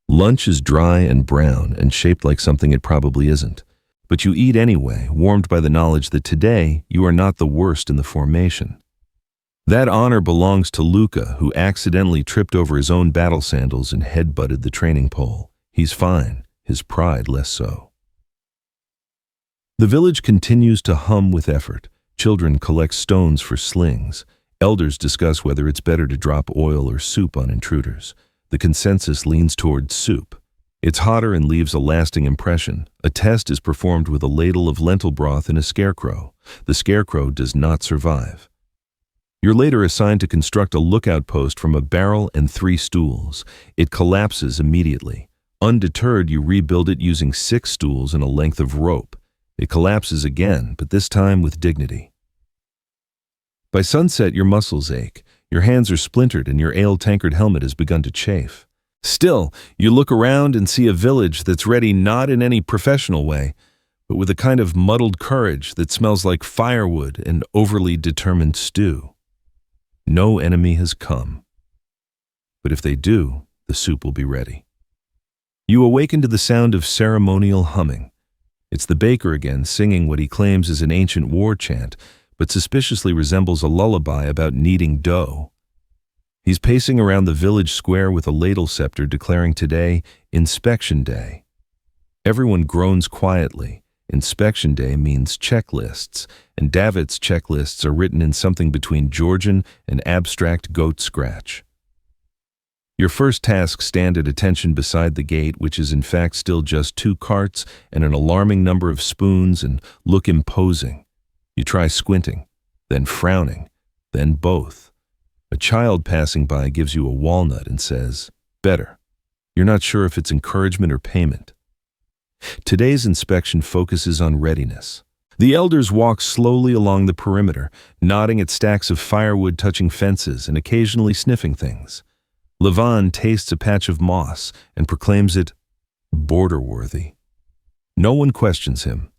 Lunch is dry and brown and shaped like something it probably isn't. But you eat anyway, warmed by the knowledge that today you are not the worst in the formation. That honor belongs to Luca, who accidentally tripped over his own battle sandals and headbutted the training pole. He's fine, his pride less so. The village continues to hum with effort. Children collect stones for slings. Elders discuss whether it's better to drop oil or soup on intruders. The consensus leans toward soup. It's hotter and leaves a lasting impression. A test is performed with a ladle of lentil broth and a scarecrow. The scarecrow does not survive. You're later assigned to construct a lookout post from a barrel and 3 stools. It collapses immediately. Undeterred, you rebuild it using 6 stools and a length of rope. It collapses again, but this time with dignity. By sunset, your muscles ache. Your hands are splintered and your ale tankard helmet has begun to chafe. Still, you look around and see a village that's ready not in any professional way, but with a kind of muddled courage that smells like firewood and overly determined stew. No enemy has come. But if they do, the soup will be ready. You awaken to the sound of ceremonial humming. It's the baker again, singing what he claims is an ancient war chant, but suspiciously resembles a lullaby about kneading dough. He's pacing around the village square with a ladle scepter, declaring today Inspection Day. Everyone groans quietly. Inspection day means checklists, and David's checklists are written in something between Georgian and abstract goat scratch. Your first tasks stand at attention beside the gate, which is in fact still just 2 carts and an alarming number of spoons, and look imposing. You try squinting, then frowning, then both. A child passing by gives you a walnut and says, "Better." You're not sure if it's encouragement or payment. Today's inspection focuses on readiness. The elders walk slowly along the perimeter, nodding at stacks of firewood touching fences and occasionally sniffing things. Levon tastes a patch of moss and proclaims it border-worthy. No one questions him.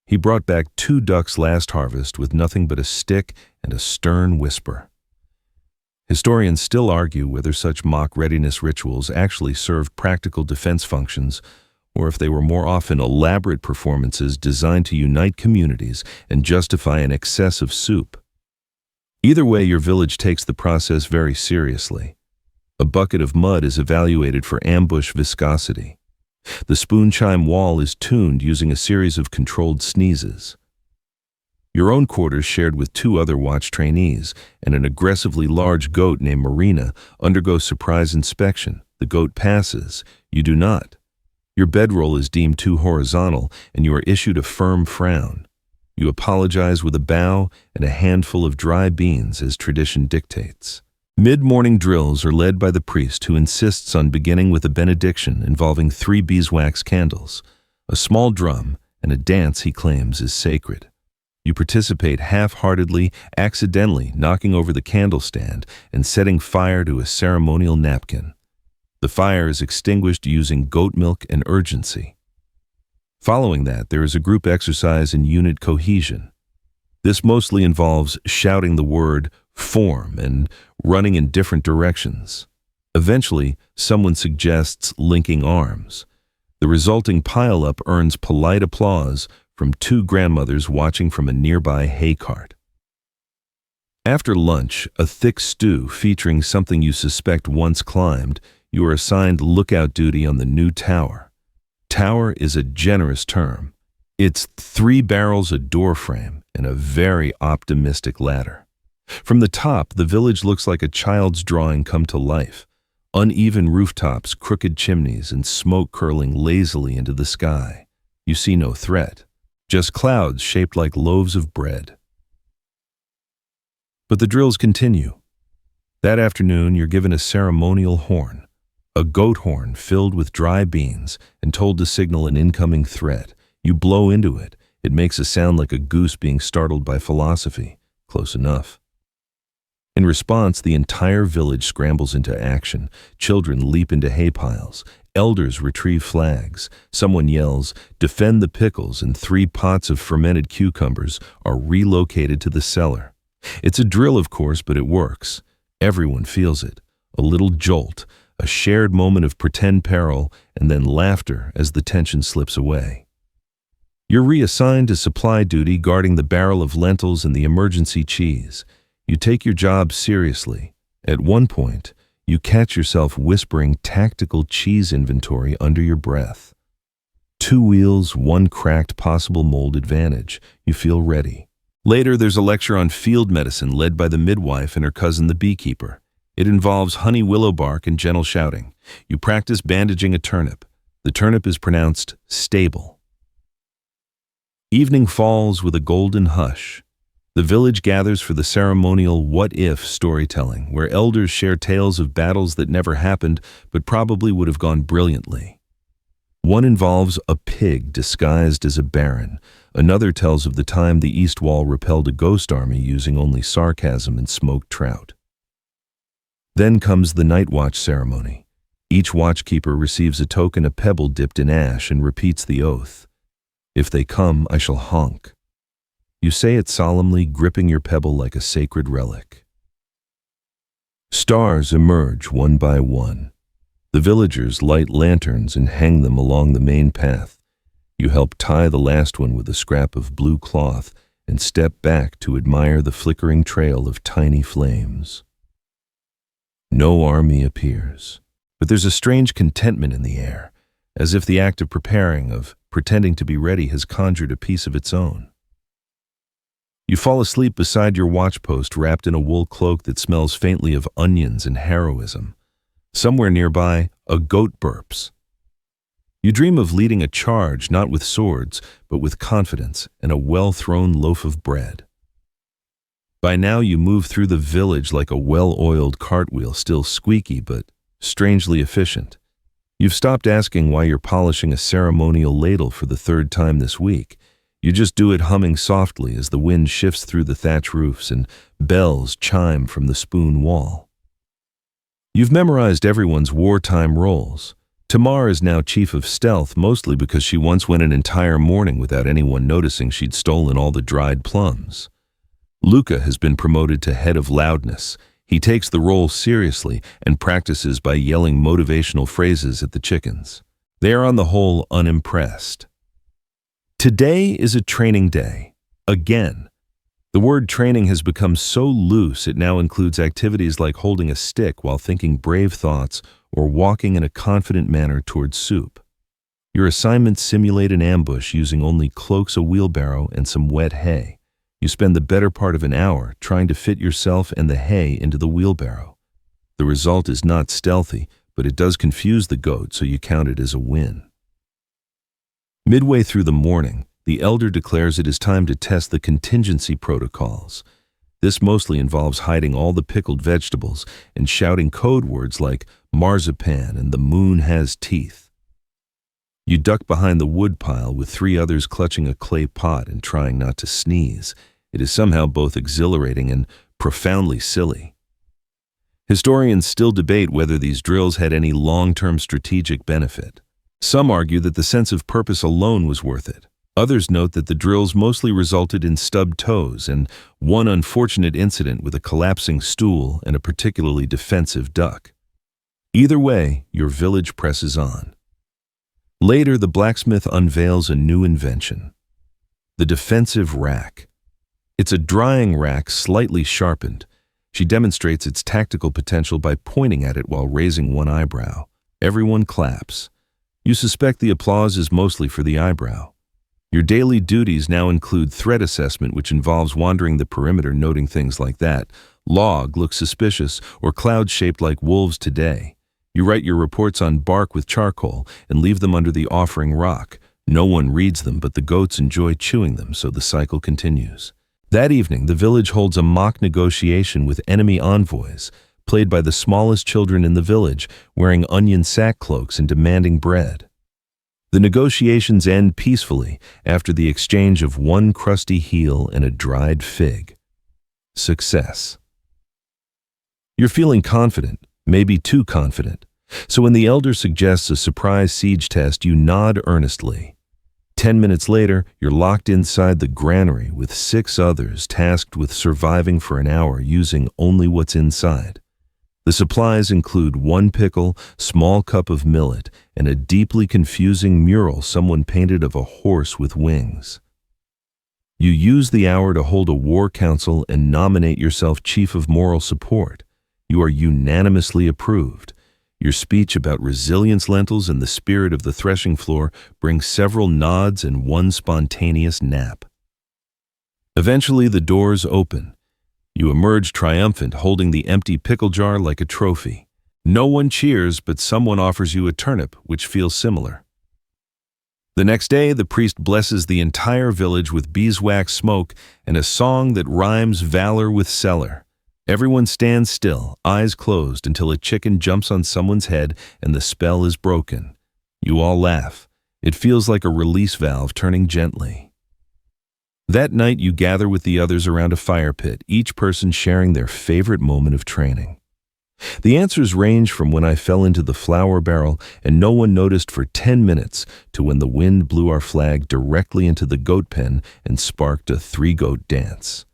He brought back 2 ducks last harvest with nothing but a stick and a stern whisper. Historians still argue whether such mock readiness rituals actually served practical defense functions, or if they were more often elaborate performances designed to unite communities and justify an excess of soup. Either way, your village takes the process very seriously. A bucket of mud is evaluated for ambush viscosity. The spoon chime wall is tuned using a series of controlled sneezes. Your own quarters, shared with 2 other watch trainees and an aggressively large goat named Marina, undergo surprise inspection. The goat passes. You do not. Your bedroll is deemed too horizontal, and you are issued a firm frown. You apologize with a bow and a handful of dry beans as tradition dictates. Mid-morning drills are led by the priest, who insists on beginning with a benediction involving 3 beeswax candles, a small drum, and a dance he claims is sacred. You participate half-heartedly, accidentally knocking over the candle stand and setting fire to a ceremonial napkin. The fire is extinguished using goat milk and urgency. Following that, there is a group exercise in unit cohesion. This mostly involves shouting the word "form" and running in different directions. Eventually, someone suggests linking arms. The resulting pile-up earns polite applause from 2 grandmothers watching from a nearby hay cart. After lunch, a thick stew featuring something you suspect once climbed, you are assigned lookout duty on the new tower. Tower is a generous term. It's 3 barrels, a door frame, and a very optimistic ladder. From the top, the village looks like a child's drawing come to life. Uneven rooftops, crooked chimneys, and smoke curling lazily into the sky. You see no threat, just clouds shaped like loaves of bread. But the drills continue. That afternoon, you're given a ceremonial horn, a goat horn filled with dry beans and told to signal an incoming threat. You blow into it. It makes a sound like a goose being startled by philosophy. Close enough. In response, the entire village scrambles into action. Children leap into hay piles. Elders retrieve flags. Someone yells, "Defend the pickles," and 3 pots of fermented cucumbers are relocated to the cellar. It's a drill, of course, but it works. Everyone feels it. A little jolt, a shared moment of pretend peril, and then laughter as the tension slips away. You're reassigned to supply duty, guarding the barrel of lentils and the emergency cheese. You take your job seriously. At one point, you catch yourself whispering tactical cheese inventory under your breath. 2 wheels, 1 cracked possible mold advantage. You feel ready. Later, there's a lecture on field medicine led by the midwife and her cousin the beekeeper. It involves honey willow bark and gentle shouting. You practice bandaging a turnip. The turnip is pronounced stable. Evening falls with a golden hush. The village gathers for the ceremonial what-if storytelling, where elders share tales of battles that never happened but probably would have gone brilliantly. One involves a pig disguised as a baron. Another tells of the time the East Wall repelled a ghost army using only sarcasm and smoked trout. Then comes the night watch ceremony. Each watchkeeper receives a token, a pebble dipped in ash, and repeats the oath. "If they come, I shall honk." You say it solemnly, gripping your pebble like a sacred relic. Stars emerge one by one. The villagers light lanterns and hang them along the main path. You help tie the last one with a scrap of blue cloth and step back to admire the flickering trail of tiny flames. No army appears, but there's a strange contentment in the air, as if the act of preparing, of pretending to be ready has conjured a piece of its own. You fall asleep beside your watchpost wrapped in a wool cloak that smells faintly of onions and heroism. Somewhere nearby, a goat burps. You dream of leading a charge not with swords, but with confidence and a well-thrown loaf of bread. By now you move through the village like a well-oiled cartwheel, still squeaky but strangely efficient. You've stopped asking why you're polishing a ceremonial ladle for the third time this week. You just do it humming softly as the wind shifts through the thatch roofs and bells chime from the spoon wall. You've memorized everyone's wartime roles. Tamar is now chief of stealth, mostly because she once went an entire morning without anyone noticing she'd stolen all the dried plums. Luca has been promoted to head of loudness. He takes the role seriously and practices by yelling motivational phrases at the chickens. They are on the whole unimpressed. Today is a training day. Again. The word training has become so loose it now includes activities like holding a stick while thinking brave thoughts or walking in a confident manner towards soup. Your assignments simulate an ambush using only cloaks, a wheelbarrow, and some wet hay. You spend the better part of an hour trying to fit yourself and the hay into the wheelbarrow. The result is not stealthy, but it does confuse the goat, so you count it as a win. Midway through the morning, the elder declares it is time to test the contingency protocols. This mostly involves hiding all the pickled vegetables and shouting code words like marzipan and the moon has teeth. You duck behind the woodpile with 3 others clutching a clay pot and trying not to sneeze. It is somehow both exhilarating and profoundly silly. Historians still debate whether these drills had any long-term strategic benefit. Some argue that the sense of purpose alone was worth it. Others note that the drills mostly resulted in stubbed toes and one unfortunate incident with a collapsing stool and a particularly defensive duck. Either way, your village presses on. Later, the blacksmith unveils a new invention: the defensive rack. It's a drying rack slightly sharpened. She demonstrates its tactical potential by pointing at it while raising one eyebrow. Everyone claps. You suspect the applause is mostly for the eyebrow. Your daily duties now include threat assessment, which involves wandering the perimeter noting things like that. Log looks suspicious, or clouds shaped like wolves today. You write your reports on bark with charcoal and leave them under the offering rock. No one reads them, but the goats enjoy chewing them, so the cycle continues. That evening, the village holds a mock negotiation with enemy envoys, played by the smallest children in the village, wearing onion sack cloaks and demanding bread. The negotiations end peacefully after the exchange of one crusty heel and a dried fig. Success. You're feeling confident, maybe too confident. So when the elder suggests a surprise siege test, you nod earnestly. 10 minutes later, you're locked inside the granary with 6 others tasked with surviving for an hour using only what's inside. The supplies include 1 pickle, small cup of millet, and a deeply confusing mural someone painted of a horse with wings. You use the hour to hold a war council and nominate yourself chief of moral support. You are unanimously approved. Your speech about resilience lentils and the spirit of the threshing floor brings several nods and 1 spontaneous nap. Eventually, the doors open. You emerge triumphant, holding the empty pickle jar like a trophy. No one cheers, but someone offers you a turnip, which feels similar. The next day, the priest blesses the entire village with beeswax smoke and a song that rhymes valor with cellar. Everyone stands still, eyes closed, until a chicken jumps on someone's head and the spell is broken. You all laugh. It feels like a release valve turning gently. That night, you gather with the others around a fire pit, each person sharing their favorite moment of training. The answers range from when I fell into the flour barrel and no one noticed for 10 minutes to when the wind blew our flag directly into the goat pen and sparked a 3-goat dance.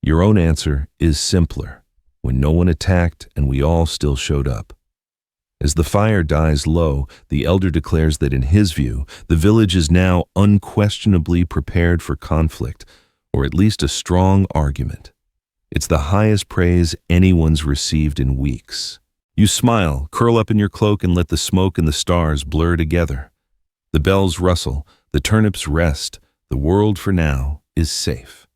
Your own answer is simpler: when no one attacked and we all still showed up. As the fire dies low, the elder declares that in his view, the village is now unquestionably prepared for conflict, or at least a strong argument. It's the highest praise anyone's received in weeks. You smile, curl up in your cloak, and let the smoke and the stars blur together. The bells rustle, the turnips rest, the world for now is safe.